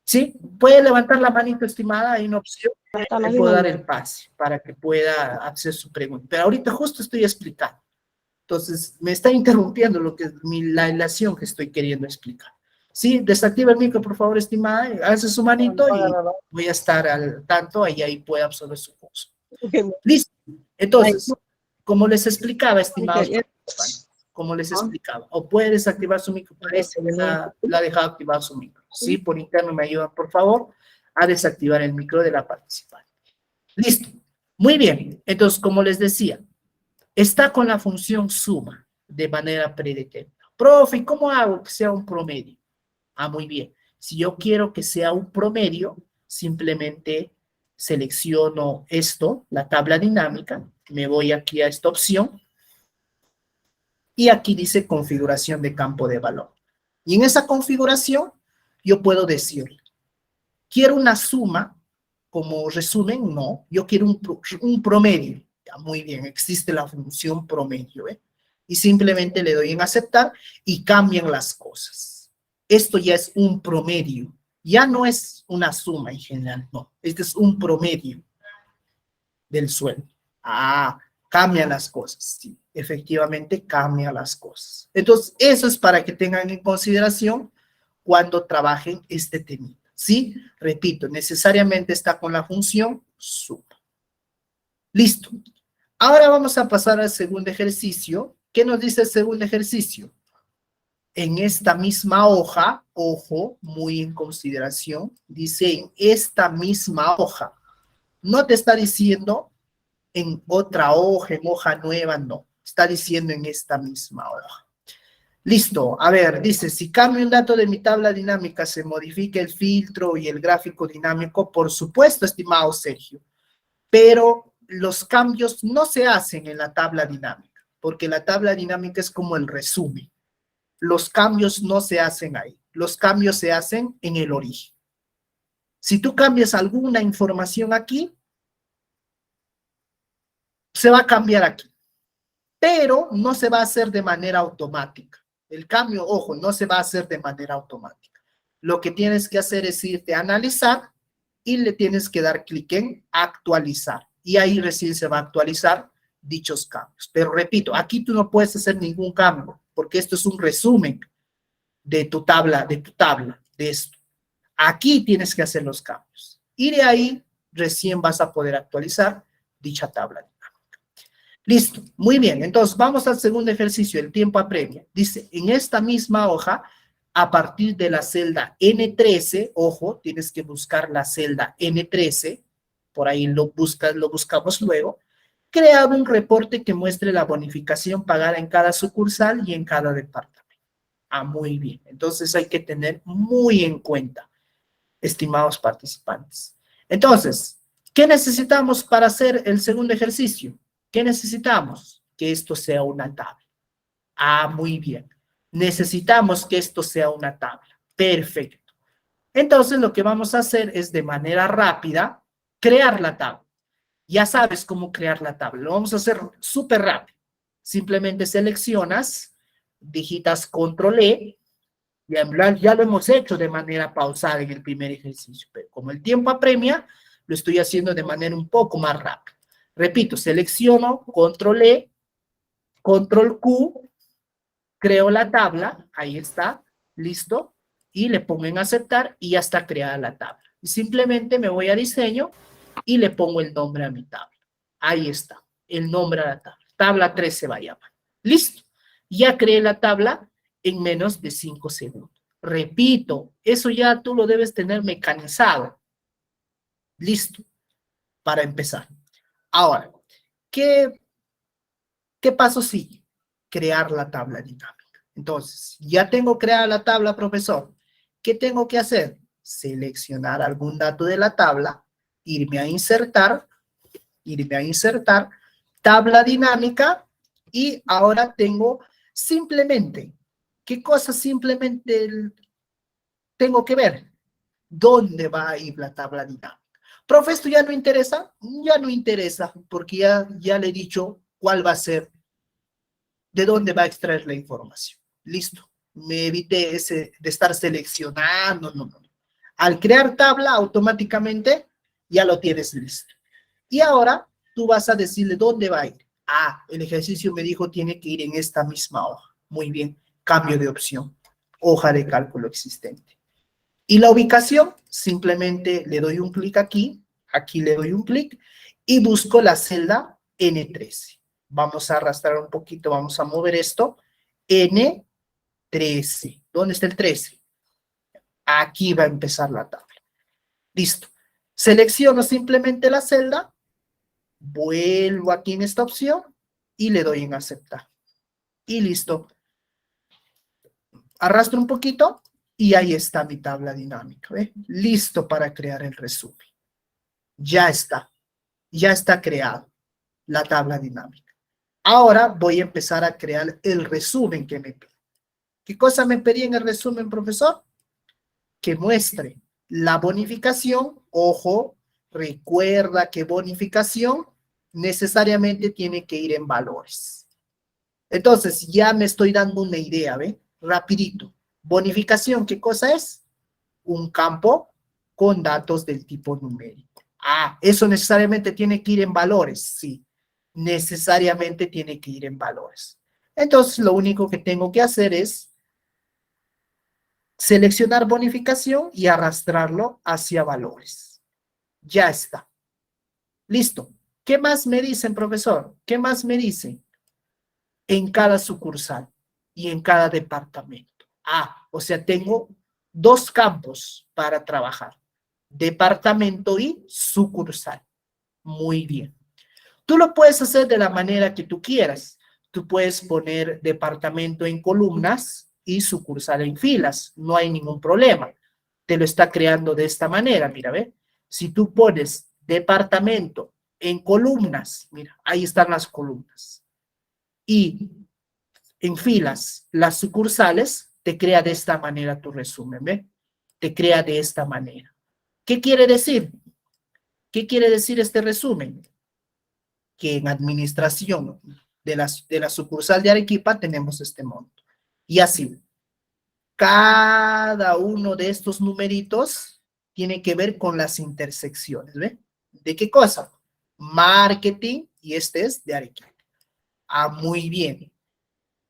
Sí, puede levantar la manito, estimada, hay una opción, le puedo dar el pase para que pueda hacer su pregunta. Pero ahorita justo estoy explicando. Entonces, me está interrumpiendo la ilación que estoy queriendo explicar. Sí, desactiva el micro, por favor, estimada, hace su manito y voy a estar al tanto y ahí puede absorber su curso. Listo. Entonces, como les explicaba, estimados participantes, como les explicaba, o puede desactivar su micro, parece que la ha dejado activar su micro. Sí, por interno me ayudan, por favor, a desactivar el micro de la participante. Listo. Muy bien. Entonces, como les decía, está con la función suma de manera predeterminada. Profe, ¿cómo hago que sea un promedio? Ah, muy bien. Si yo quiero que sea un promedio, simplemente selecciono esto, la tabla dinámica, me voy aquí a esta opción Y aquí dice configuración de campo de valor. Y en esa configuración yo puedo decir, quiero una suma, como resumen, no, yo quiero un promedio. Ya, muy bien, existe la función promedio, ¿eh? Y simplemente le doy en aceptar y cambian las cosas. Esto ya es un promedio, ya no es una suma en general, no, este es un promedio del sueldo. Ah, cambian las cosas, sí, efectivamente cambian las cosas. Entonces, eso es para que tengan en consideración cuando trabajen este tema. ¿Sí? Repito, necesariamente está con la función suma. Listo. Ahora vamos a pasar al segundo ejercicio. ¿Qué nos dice el segundo ejercicio? En esta misma hoja, ojo, muy en consideración, dice en esta misma hoja. No te está diciendo en otra hoja, en hoja nueva, no. Está diciendo en esta misma hoja. Listo, a ver, dice, si cambio un dato de mi tabla dinámica, ¿se modifica el filtro y el gráfico dinámico? Por supuesto, estimado Sergio, pero los cambios no se hacen en la tabla dinámica, porque la tabla dinámica es como el resumen. Los cambios no se hacen ahí, los cambios se hacen en el origen. Si tú cambias alguna información aquí, se va a cambiar aquí, pero no se va a hacer de manera automática. El cambio, ojo, no se va a hacer de manera automática. Lo que tienes que hacer es irte a analizar y le tienes que dar clic en actualizar. Y ahí recién se va a actualizar dichos cambios. Pero repito, aquí tú no puedes hacer ningún cambio, porque esto es un resumen de tu tabla, de esto. Aquí tienes que hacer los cambios. Y de ahí recién vas a poder actualizar dicha tabla. Listo, muy bien. Entonces, vamos al segundo ejercicio, el tiempo apremia. Dice, en esta misma hoja, a partir de la celda N13, ojo, tienes que buscar la celda N13, por ahí lo buscamos luego, crear un reporte que muestre la bonificación pagada en cada sucursal y en cada departamento. Ah, muy bien. Entonces, hay que tener muy en cuenta, estimados participantes. Entonces, ¿qué necesitamos para hacer el segundo ejercicio? ¿Qué necesitamos? Que esto sea una tabla. Ah, muy bien. Necesitamos que esto sea una tabla. Perfecto. Entonces, lo que vamos a hacer es de manera rápida crear la tabla. Ya sabes cómo crear la tabla. Lo vamos a hacer súper rápido. Simplemente seleccionas, digitas control E, ya lo hemos hecho de manera pausada en el primer ejercicio, pero como el tiempo apremia, lo estoy haciendo de manera un poco más rápida. Repito, selecciono, control E, control Q, creo la tabla, ahí está, listo, y le pongo en aceptar y ya está creada la tabla. Y simplemente me voy a diseño y le pongo el nombre a mi tabla. Ahí está, el nombre a la tabla. Tabla 3 se va a llamar. Listo, ya creé la tabla en menos de 5 segundos. Repito, eso ya tú lo debes tener mecanizado. Listo, para empezar. Ahora, ¿qué paso sigue? Crear la tabla dinámica. Entonces, ya tengo creada la tabla, profesor. ¿Qué tengo que hacer? Seleccionar algún dato de la tabla, irme a insertar, tabla dinámica, y ahora tengo simplemente, ¿qué cosa simplemente tengo que ver? ¿Dónde va a ir la tabla dinámica? Profe, ¿esto ya no interesa? Ya no interesa, porque ya le he dicho cuál va a ser, de dónde va a extraer la información. Listo. Me evité ese de estar seleccionando, no. Al crear tabla, automáticamente ya lo tienes listo. Y ahora tú vas a decirle dónde va a ir. Ah, el ejercicio me dijo tiene que ir en esta misma hoja. Muy bien, cambio de opción. Hoja de cálculo existente. Y la ubicación, simplemente le doy un clic aquí le doy un clic y busco la celda N13. Vamos a arrastrar un poquito, vamos a mover esto. N13. ¿Dónde está el 13? Aquí va a empezar la tabla. Listo. Selecciono simplemente la celda, vuelvo aquí en esta opción y le doy en aceptar. Y listo. Arrastro un poquito y ahí está mi tabla dinámica. ¿Ve? Listo para crear el resumen. Ya está creado la tabla dinámica. Ahora voy a empezar a crear el resumen que me pide. ¿Qué cosa me pedía en el resumen, profesor? Que muestre la bonificación. Ojo, recuerda que bonificación necesariamente tiene que ir en valores. Entonces, ya me estoy dando una idea, ¿ve? Rapidito. Bonificación, ¿qué cosa es? Un campo con datos del tipo numérico. Ah, ¿eso necesariamente tiene que ir en valores? Sí, necesariamente tiene que ir en valores. Entonces, lo único que tengo que hacer es seleccionar bonificación y arrastrarlo hacia valores. Ya está. Listo. ¿Qué más me dicen, profesor? ¿Qué más me dicen? En cada sucursal y en cada departamento. Ah, o sea, tengo dos campos para trabajar. Departamento y sucursal. Muy bien. Tú lo puedes hacer de la manera que tú quieras. Tú puedes poner departamento en columnas y sucursal en filas. No hay ningún problema. Te lo está creando de esta manera. Mira, ve. Si tú pones departamento en columnas, mira, ahí están las columnas. Y en filas las sucursales, te crea de esta manera tu resumen, ¿ve? Te crea de esta manera. ¿Qué quiere decir? ¿Qué quiere decir este resumen? Que en administración de la sucursal de Arequipa tenemos este monto. Y así, cada uno de estos numeritos tiene que ver con las intersecciones, ¿ve? ¿De qué cosa? Marketing, y este es de Arequipa. Ah, muy bien.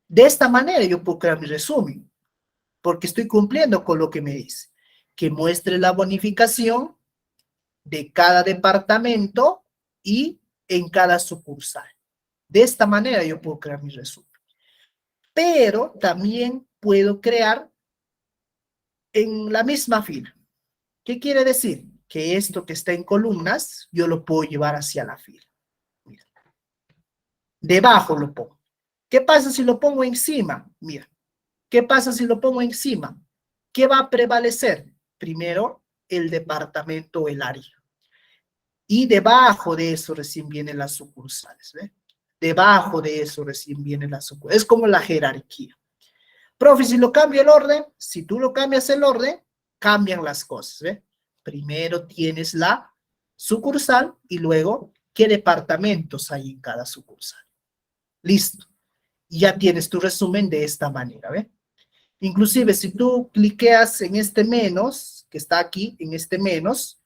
De esta manera yo puedo crear mi resumen, porque estoy cumpliendo con lo que me dice. Que muestre la bonificación de cada departamento y en cada sucursal. De esta manera yo puedo crear mi resumen. Pero también puedo crear en la misma fila. ¿Qué quiere decir? Que esto que está en columnas, yo lo puedo llevar hacia la fila. Mira. Debajo lo pongo. ¿Qué pasa si lo pongo encima? Mira. ¿Qué pasa si lo pongo encima? ¿Qué va a prevalecer? Primero, el departamento o el área. Y debajo de eso recién vienen las sucursales, ¿ve? Debajo de eso recién vienen las sucursales. Es como la jerarquía. Profe, si lo cambio el orden, si tú lo cambias el orden, cambian las cosas, ¿ve? Primero tienes la sucursal y luego qué departamentos hay en cada sucursal. Listo. Ya tienes tu resumen de esta manera, ¿ve? Inclusive si tú cliqueas en este menos, que está aquí, en este menos,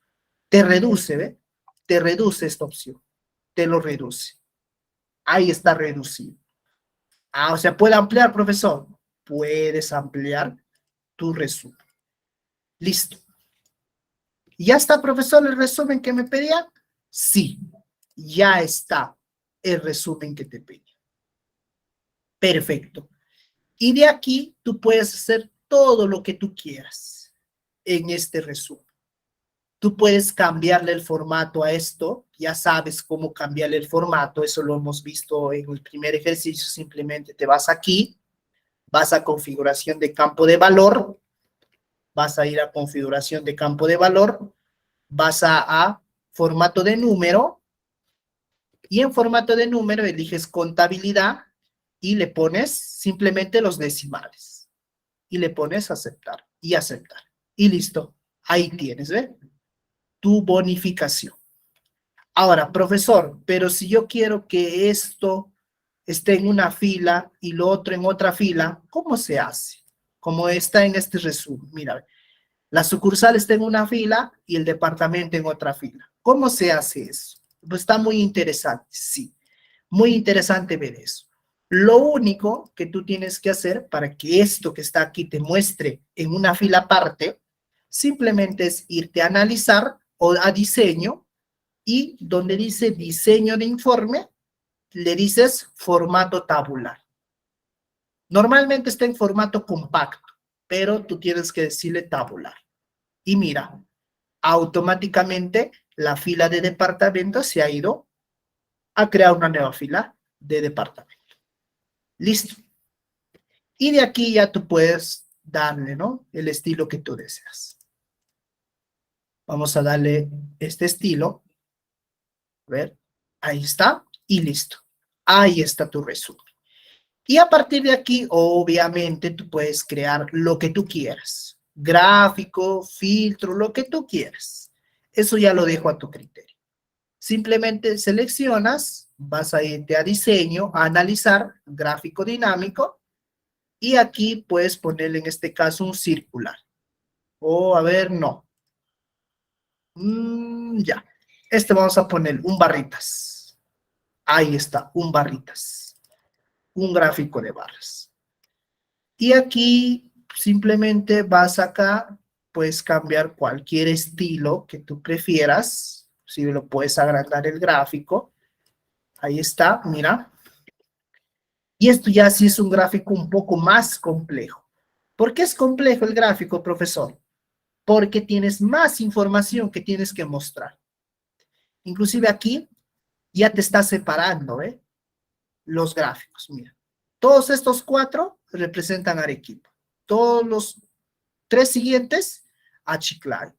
te reduce, ¿ve? Te reduce esta opción. Te lo reduce. Ahí está reducido. Ah, o sea, ¿puede ampliar, profesor? Puedes ampliar tu resumen. Listo. ¿Ya está, profesor, el resumen que me pedía? Sí, ya está el resumen que te pedí. Perfecto. Y de aquí tú puedes hacer todo lo que tú quieras en este resumen. Tú puedes cambiarle el formato a esto, ya sabes cómo cambiarle el formato, eso lo hemos visto en el primer ejercicio, simplemente te vas aquí, vas a configuración de campo de valor, vas a ir a configuración de campo de valor, vas a formato de número, y en formato de número eliges contabilidad y le pones simplemente los decimales. Y le pones aceptar y aceptar. Y listo. Ahí tienes, ¿ves? Tu bonificación. Ahora, profesor, pero si yo quiero que esto esté en una fila y lo otro en otra fila, ¿cómo se hace? Como está en este resumen. Mira, la sucursal está en una fila y el departamento en otra fila. ¿Cómo se hace eso? Pues está muy interesante, sí. Muy interesante ver eso. Lo único que tú tienes que hacer para que esto que está aquí te muestre en una fila aparte, simplemente es irte a analizar o a diseño y donde dice diseño de informe, le dices formato tabular. Normalmente está en formato compacto, pero tú tienes que decirle tabular. Y mira, automáticamente la fila de departamento se ha ido a crear una nueva fila de departamento. Listo. Y de aquí ya tú puedes darle, ¿no? El estilo que tú deseas. Vamos a darle este estilo. A ver, ahí está. Y listo. Ahí está tu resumen. Y a partir de aquí, obviamente, tú puedes crear lo que tú quieras. Gráfico, filtro, lo que tú quieras. Eso ya lo dejo a tu criterio. Simplemente seleccionas, vas a irte a diseño, a analizar, gráfico dinámico, y aquí puedes ponerle en este caso un circular. O a ver, no. Ya. Este vamos a poner un barritas. Ahí está, un barritas. Un gráfico de barras. Y aquí simplemente vas acá, puedes cambiar cualquier estilo que tú prefieras. Si lo puedes agrandar el gráfico. Ahí está, mira. Y esto ya sí es un gráfico un poco más complejo. ¿Por qué es complejo el gráfico, profesor? Porque tienes más información que tienes que mostrar. Inclusive aquí ya te está separando, ¿eh? Los gráficos, mira. Todos estos 4 representan Arequipa. Todos los 3 siguientes a Chiclayo.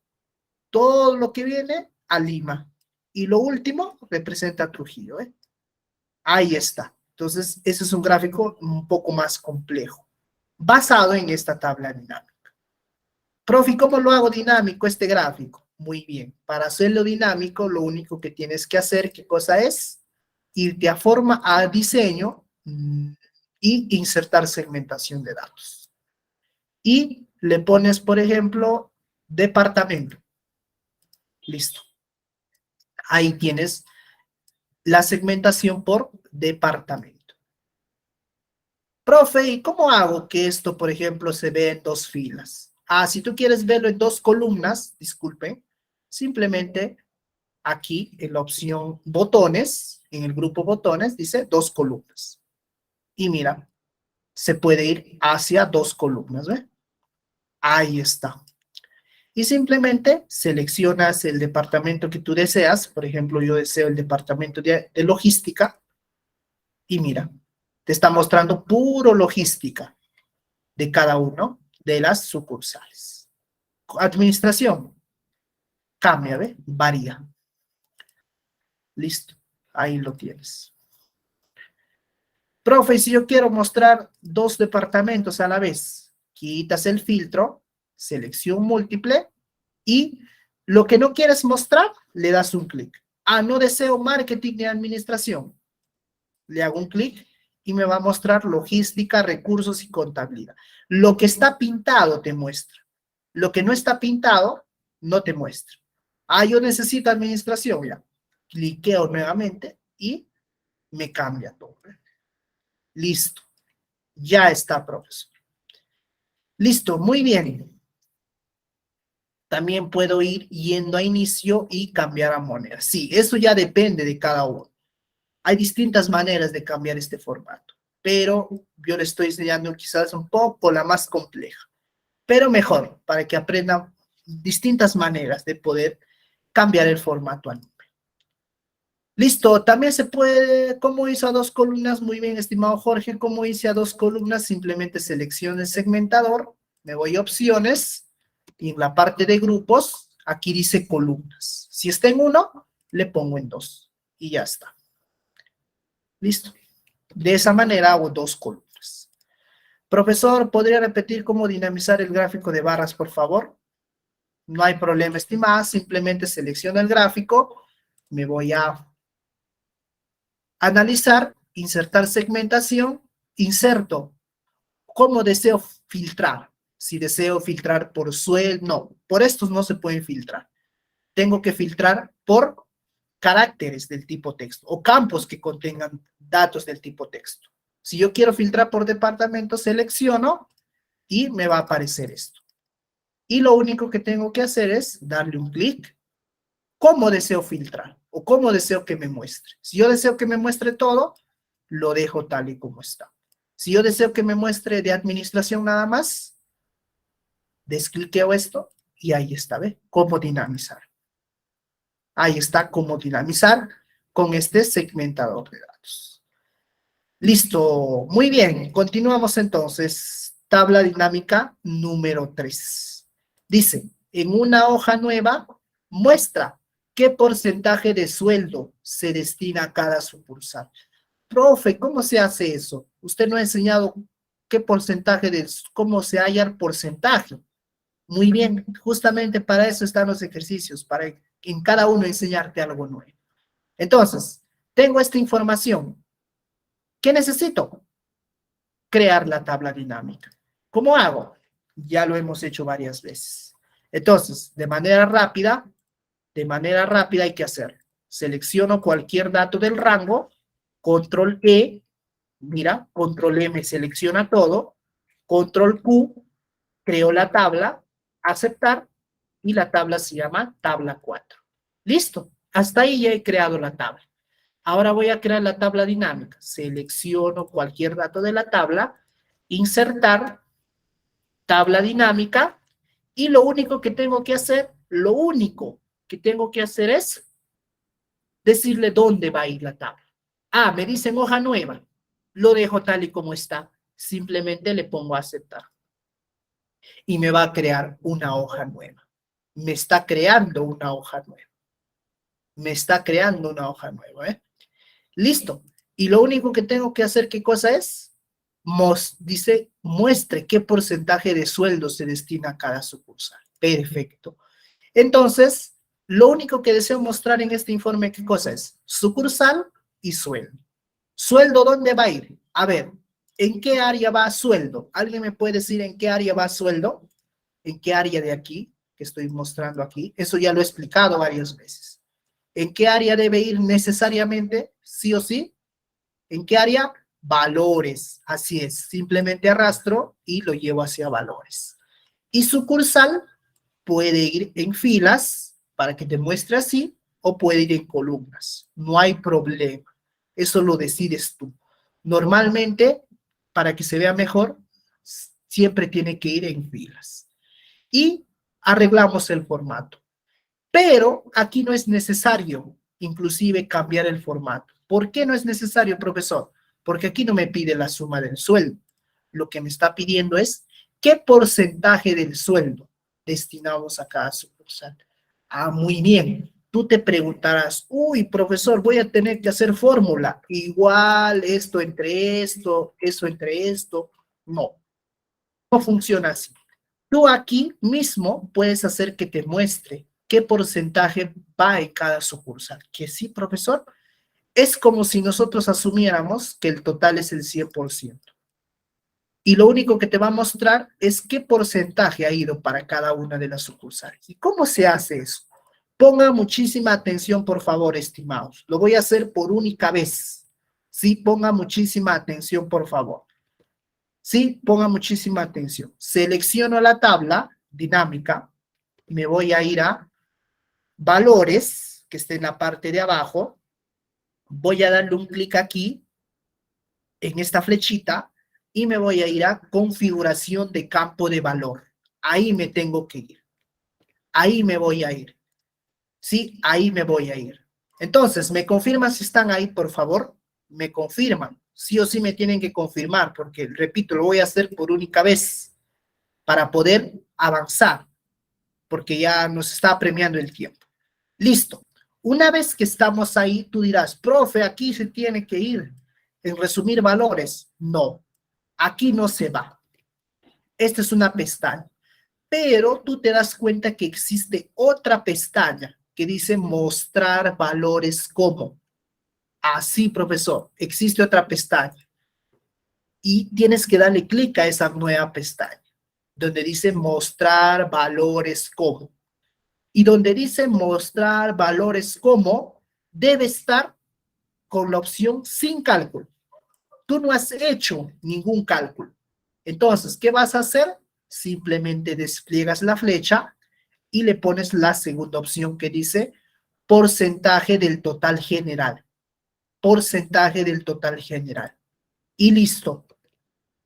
Todo lo que viene a Lima. Y lo último representa a Trujillo, ¿eh? Ahí está. Entonces, ese es un gráfico un poco más complejo, basado en esta tabla dinámica. Profe, ¿cómo lo hago dinámico este gráfico? Muy bien. Para hacerlo dinámico, lo único que tienes que hacer, ¿qué cosa es? Irte a forma, a diseño y insertar segmentación de datos. Y le pones, por ejemplo, departamento. Listo. Ahí tienes la segmentación por departamento. Profe, ¿y cómo hago que esto, por ejemplo, se vea en 2 filas? Si tú quieres verlo en 2 columnas, disculpen, simplemente aquí en la opción botones, en el grupo botones, dice 2 columnas. Y mira, se puede ir hacia 2 columnas, ¿ve? Ahí está. Y simplemente seleccionas el departamento que tú deseas. Por ejemplo, yo deseo el departamento de logística. Y mira, te está mostrando puro logística de cada uno de las sucursales. Administración, cambia, ¿ve? Varía. Listo, ahí lo tienes. Profe, si yo quiero mostrar 2 departamentos a la vez, quitas el filtro, selección múltiple, y lo que no quieres mostrar, le das un clic. No deseo marketing y administración. Le hago un clic y me va a mostrar logística, recursos y contabilidad. Lo que está pintado te muestra. Lo que no está pintado, no te muestra. Yo necesito administración, ya. Cliqueo nuevamente y me cambia todo. Listo. Ya está, profesor. Listo, muy bien. También puedo ir yendo a inicio y cambiar a moneda. Sí, eso ya depende de cada uno. Hay distintas maneras de cambiar este formato, pero yo le estoy enseñando quizás un poco la más compleja, pero mejor, para que aprendan distintas maneras de poder cambiar el formato a número. Listo, también se puede, ¿cómo hice a 2 columnas? Muy bien, estimado Jorge, ¿cómo hice a 2 columnas? Simplemente selecciono el segmentador, me voy a opciones, y en la parte de grupos, aquí dice columnas. Si está en 1, le pongo en 2, y ya está. Listo. De esa manera hago 2 columnas. Profesor, ¿podría repetir cómo dinamizar el gráfico de barras, por favor? No hay problema, estimada, simplemente selecciono el gráfico, me voy a analizar, insertar segmentación, inserto cómo deseo filtrar. Si deseo filtrar por sueldo, no, por estos no se pueden filtrar. Tengo que filtrar por caracteres del tipo texto o campos que contengan datos del tipo texto. Si yo quiero filtrar por departamento, selecciono y me va a aparecer esto. Y lo único que tengo que hacer es darle un clic. ¿Cómo deseo filtrar? O cómo deseo que me muestre. Si yo deseo que me muestre todo, lo dejo tal y como está. Si yo deseo que me muestre de administración nada más, descliqueo esto y ahí está, ¿ve? Cómo dinamizar. Ahí está cómo dinamizar con este segmentador de datos. Listo, muy bien, continuamos entonces. Tabla dinámica número 3. Dice, en una hoja nueva, muestra qué porcentaje de sueldo se destina a cada sucursal. Profe, ¿cómo se hace eso? Usted no ha enseñado qué porcentaje cómo se halla el porcentaje. Muy bien, justamente para eso están los ejercicios, para en cada uno enseñarte algo nuevo. Entonces, tengo esta información. ¿Qué necesito? Crear la tabla dinámica. ¿Cómo hago? Ya lo hemos hecho varias veces. Entonces, de manera rápida hay que hacer. Selecciono cualquier dato del rango, control E, mira, control E me selecciona todo, control Q, creo la tabla, aceptar, y la tabla se llama tabla 4. Listo, hasta ahí ya he creado la tabla. Ahora voy a crear la tabla dinámica. Selecciono cualquier dato de la tabla, insertar, tabla dinámica, y lo único que tengo que hacer es decirle dónde va a ir la tabla. Ah, me dicen hoja nueva. Lo dejo tal y como está. Simplemente le pongo a aceptar. Y me va a crear una hoja nueva. Me está creando una hoja nueva. Listo. Y lo único que tengo que hacer, ¿qué cosa es? Dice, muestre qué porcentaje de sueldo se destina a cada sucursal. Perfecto. Entonces, lo único que deseo mostrar en este informe, ¿qué cosa es? Sucursal y sueldo. ¿Sueldo dónde va a ir? A ver, ¿en qué área va sueldo? ¿Alguien me puede decir en qué área va sueldo? ¿En qué área de aquí que estoy mostrando aquí? Eso ya lo he explicado varias veces. ¿En qué área debe ir necesariamente, sí o sí? ¿En qué área? Valores. Así es. Simplemente arrastro y lo llevo hacia valores. Y sucursal puede ir en filas para que te muestre así, o puede ir en columnas. No hay problema. Eso lo decides tú. Normalmente, para que se vea mejor, siempre tiene que ir en filas. Y arreglamos el formato. Pero aquí no es necesario, inclusive, cambiar el formato. ¿Por qué no es necesario, profesor? Porque aquí no me pide la suma del sueldo. Lo que me está pidiendo es qué porcentaje del sueldo destinamos a cada sucursal. Ah, muy bien. Tú te preguntarás, uy, profesor, voy a tener que hacer fórmula. Igual, esto entre esto, eso entre esto. No, no funciona así. Tú aquí mismo puedes hacer que te muestre qué porcentaje va en cada sucursal. Que sí, profesor, es como si nosotros asumiéramos que el total es el 100%. Y lo único que te va a mostrar es qué porcentaje ha ido para cada una de las sucursales. ¿Y cómo se hace eso? Ponga muchísima atención, por favor, estimados. Lo voy a hacer por única vez. Sí, ponga muchísima atención, por favor. Sí, ponga muchísima atención. Selecciono la tabla dinámica, me voy a ir a valores, que está en la parte de abajo, voy a darle un clic aquí, en esta flechita, y me voy a ir a configuración de campo de valor. Ahí me tengo que ir. Ahí me voy a ir. Sí, ahí me voy a ir. Entonces, ¿me confirman si están ahí, por favor? Me confirman. Sí o sí me tienen que confirmar, porque, repito, lo voy a hacer por única vez para poder avanzar, porque ya nos está premiando el tiempo. Listo. Una vez que estamos ahí, tú dirás, profe, aquí se tiene que ir en resumir valores. No, aquí no se va. Esta es una pestaña. Pero tú te das cuenta que existe otra pestaña que dice mostrar valores como. Así, profesor, existe otra pestaña. Y tienes que darle clic a esa nueva pestaña, donde dice mostrar valores como. Y donde dice mostrar valores como, debe estar con la opción sin cálculo. Tú no has hecho ningún cálculo. Entonces, ¿qué vas a hacer? Simplemente despliegas la flecha y le pones la segunda opción que dice porcentaje del total general. Porcentaje del total general. Y listo.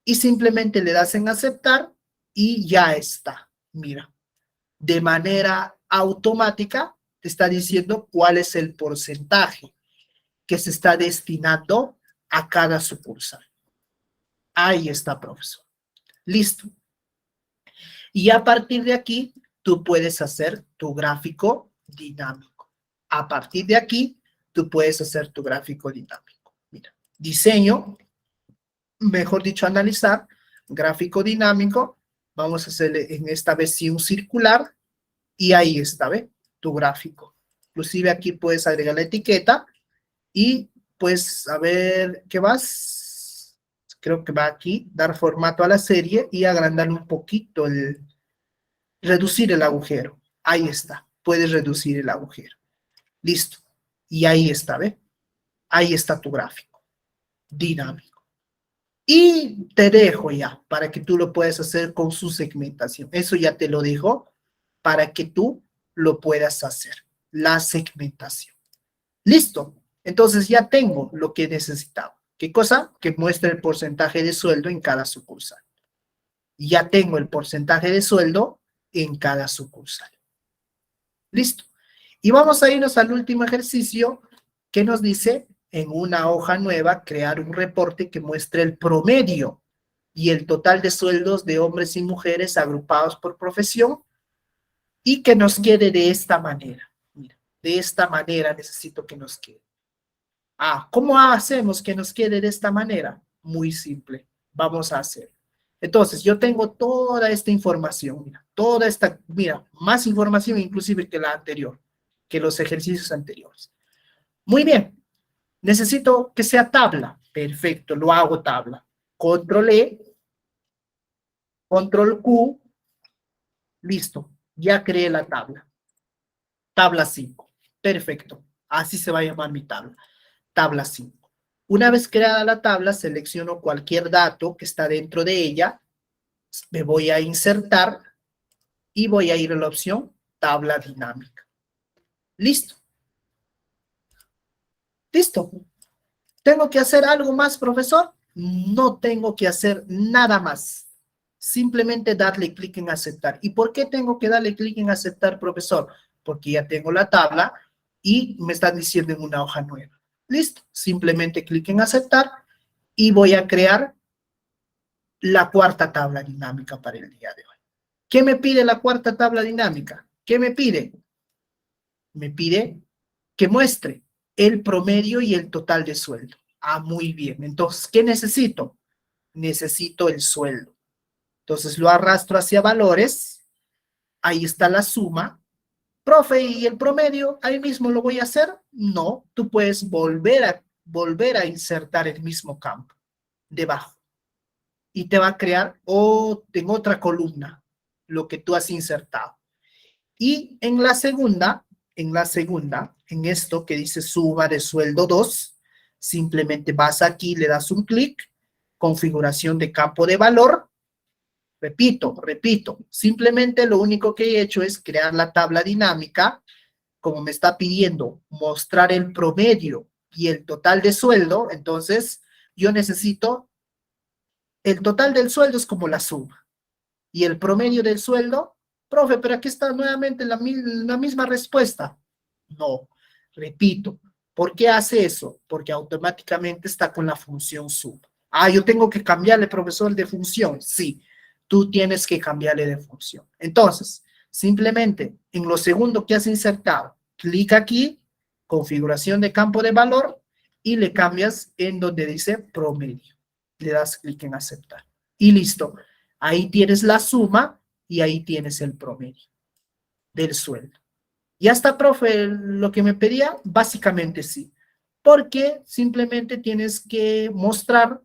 Y simplemente le das en aceptar y ya está. Mira, de manera automática te está diciendo cuál es el porcentaje que se está destinando a cada sucursal. Ahí está, profesor. Listo. Y a partir de aquí, tú puedes hacer tu gráfico dinámico. A partir de aquí, tú puedes hacer tu gráfico dinámico. Mira, diseño, mejor dicho, analizar, gráfico dinámico, vamos a hacerle en esta vez sí un circular, y ahí está, ¿ve? Tu gráfico. Inclusive aquí puedes agregar la etiqueta, y pues, a ver, ¿qué vas? Creo que va aquí, dar formato a la serie, y agrandar un poquito reducir el agujero. Ahí está, puedes reducir el agujero. Listo. Y ahí está, ¿ve? Ahí está tu gráfico dinámico. Y te dejo ya para que tú lo puedas hacer con su segmentación. Eso ya te lo dejo para que tú lo puedas hacer. La segmentación. Listo. Entonces ya tengo lo que necesitaba. ¿Qué cosa? Que muestre el porcentaje de sueldo en cada sucursal. Ya tengo el porcentaje de sueldo en cada sucursal. Listo. Y vamos a irnos al último ejercicio que nos dice en una hoja nueva crear un reporte que muestre el promedio y el total de sueldos de hombres y mujeres agrupados por profesión y que nos quede de esta manera. Mira, de esta manera necesito que nos quede. ¿Cómo hacemos que nos quede de esta manera? Muy simple. Vamos a hacer. Entonces, yo tengo toda esta información, mira, toda esta, mira, más información inclusive que la anterior, que los ejercicios anteriores. Muy bien. Necesito que sea tabla. Perfecto, lo hago tabla. Control E, Control Q, listo. Ya creé la tabla. Tabla 5. Perfecto. Así se va a llamar mi tabla. Tabla 5. Una vez creada la tabla, selecciono cualquier dato que está dentro de ella, me voy a insertar y voy a ir a la opción tabla dinámica. Listo. Listo. ¿Tengo que hacer algo más, profesor? No tengo que hacer nada más. Simplemente darle clic en aceptar. ¿Y por qué tengo que darle clic en aceptar, profesor? Porque ya tengo la tabla y me están diciendo en una hoja nueva. Listo. Simplemente clic en aceptar y voy a crear la cuarta tabla dinámica para el día de hoy. ¿Qué me pide la cuarta tabla dinámica? ¿Qué me pide? Me pide que muestre el promedio y el total de sueldo. Muy bien. Entonces, ¿qué necesito? Necesito el sueldo. Entonces, lo arrastro hacia valores. Ahí está la suma. Profe, ¿y el promedio? ¿Ahí mismo lo voy a hacer? No, tú puedes volver a insertar el mismo campo debajo. Y te va a crear en otra columna lo que tú has insertado. Y en esto que dice suba de sueldo 2, simplemente vas aquí, le das un clic, configuración de campo de valor. Repito, simplemente lo único que he hecho es crear la tabla dinámica, como me está pidiendo mostrar el promedio y el total de sueldo, entonces yo necesito, el total del sueldo es como la suma, y el promedio del sueldo, profe, pero aquí está nuevamente la misma respuesta. No, repito, ¿por qué hace eso? Porque automáticamente está con la función suma. Yo tengo que cambiarle, profesor, de función. Sí, tú tienes que cambiarle de función. Entonces, simplemente en lo segundo que has insertado, clic aquí, configuración de campo de valor, y le cambias en donde dice promedio. Le das clic en aceptar. Y listo. Ahí tienes la suma y ahí tienes el promedio del sueldo. ¿Ya está, profe, lo que me pedía? Básicamente sí. Porque simplemente tienes que mostrar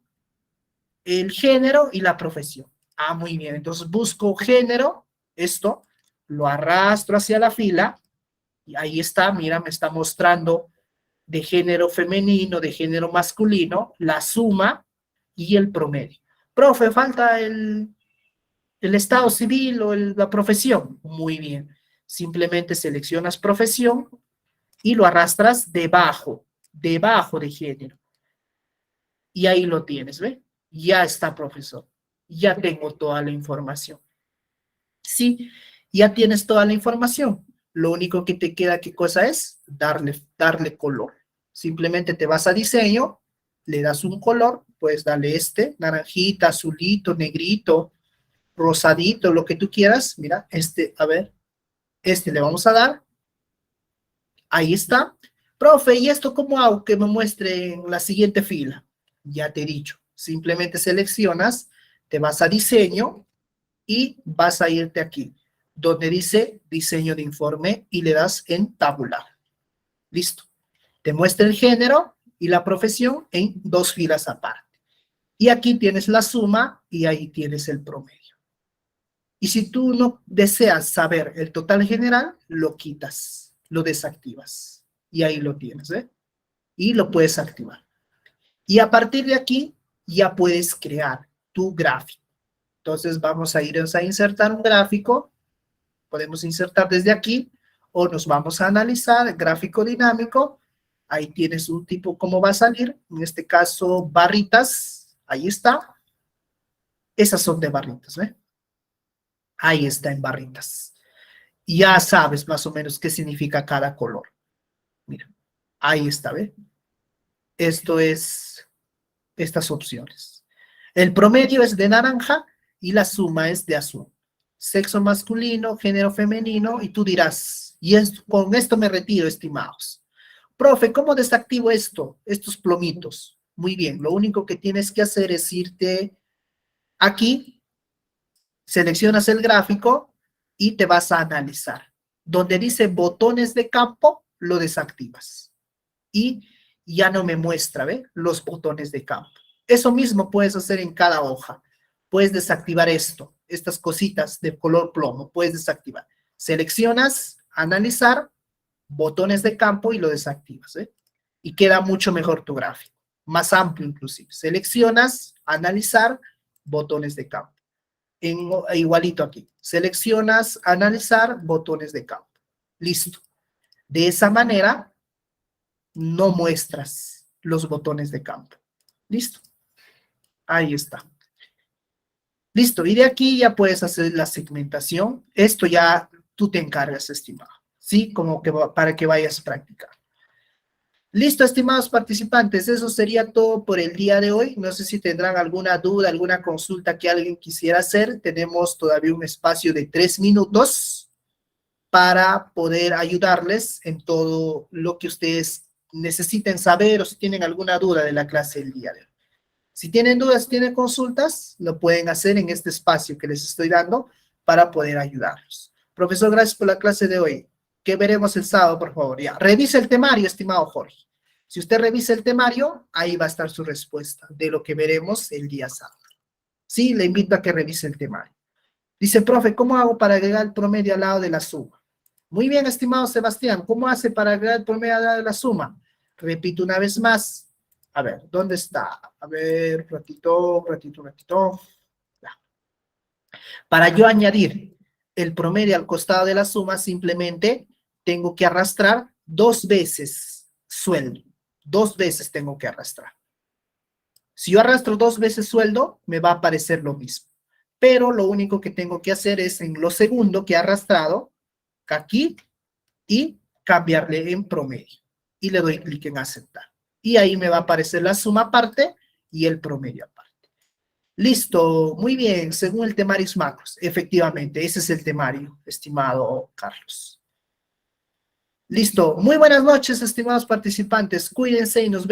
el género y la profesión. Muy bien. Entonces busco género, esto, lo arrastro hacia la fila y ahí está, mira, me está mostrando de género femenino, de género masculino, la suma y el promedio. Profe, falta el estado civil o la profesión. Muy bien. Simplemente seleccionas profesión y lo arrastras debajo de género. Y ahí lo tienes, ¿ve? Ya está, profesor. Ya tengo toda la información. Sí, ya tienes toda la información. Lo único que te queda, ¿qué cosa es? Darle color. Simplemente te vas a diseño, le das un color, puedes darle naranjita, azulito, negrito, rosadito, lo que tú quieras. Mira, a ver, le vamos a dar. Ahí está. Profe, ¿y esto cómo hago que me muestre en la siguiente fila? Ya te he dicho, simplemente seleccionas, te vas a diseño y vas a irte aquí, donde dice diseño de informe y le das en tabular. Listo. Te muestra el género y la profesión en 2 filas aparte. Y aquí tienes la suma y ahí tienes el promedio. Y si tú no deseas saber el total general, lo quitas, lo desactivas. Y ahí lo tienes, ¿eh? Y lo puedes activar. Y a partir de aquí ya puedes crear tu gráfico. Entonces vamos a ir a insertar un gráfico. Podemos insertar desde aquí o nos vamos a analizar el gráfico dinámico. Ahí tienes un tipo cómo va a salir. En este caso, barritas. Ahí está. Esas son de barritas, ¿eh? Ahí está en barritas. Ya sabes más o menos qué significa cada color. Mira, ahí está, ¿ve? Esto es estas opciones. El promedio es de naranja y la suma es de azul. Sexo masculino, género femenino, y tú dirás, con esto me retiro, estimados. Profe, ¿cómo desactivo esto? Estos plomitos. Muy bien, lo único que tienes que hacer es irte aquí, seleccionas el gráfico y te vas a analizar. Donde dice botones de campo, lo desactivas. Y ya no me muestra, ¿ve? Los botones de campo. Eso mismo puedes hacer en cada hoja. Puedes desactivar esto, estas cositas de color plomo, puedes desactivar. Seleccionas, analizar, botones de campo y lo desactivas, ¿eh? Y queda mucho mejor tu gráfico, más amplio inclusive. Seleccionas, analizar, botones de campo. Igualito aquí. Seleccionas, analizar, botones de campo. Listo. De esa manera, no muestras los botones de campo. Listo. Ahí está. Listo. Y de aquí ya puedes hacer la segmentación. Esto ya tú te encargas, estimado. ¿Sí? Como que para que vayas a practicar. Listo, estimados participantes. Eso sería todo por el día de hoy. No sé si tendrán alguna duda, alguna consulta que alguien quisiera hacer. Tenemos todavía un espacio de 3 minutos para poder ayudarles en todo lo que ustedes necesiten saber o si tienen alguna duda de la clase del día de hoy. Si tienen dudas, tienen consultas, lo pueden hacer en este espacio que les estoy dando para poder ayudarlos. Profesor, gracias por la clase de hoy. ¿Qué veremos el sábado, por favor? Ya, revise el temario, estimado Jorge. Si usted revisa el temario, ahí va a estar su respuesta de lo que veremos el día sábado. Sí, le invito a que revise el temario. Dice, profe, ¿cómo hago para agregar el promedio al lado de la suma? Muy bien, estimado Sebastián, ¿cómo hace para agregar el promedio al lado de la suma? Repito una vez más. A ver, ¿dónde está? A ver, ratito. Ya. Para yo añadir el promedio al costado de la suma, simplemente tengo que arrastrar 2 veces sueldo. 2 veces tengo que arrastrar. Si yo arrastro 2 veces sueldo, me va a aparecer lo mismo. Pero lo único que tengo que hacer es en lo segundo que he arrastrado, aquí, y cambiarle en promedio. Y le doy clic en aceptar. Y ahí me va a aparecer la suma aparte y el promedio aparte. Listo, muy bien, según el temario macros. Efectivamente, ese es el temario, estimado Carlos. Listo, muy buenas noches, estimados participantes. Cuídense y nos vemos.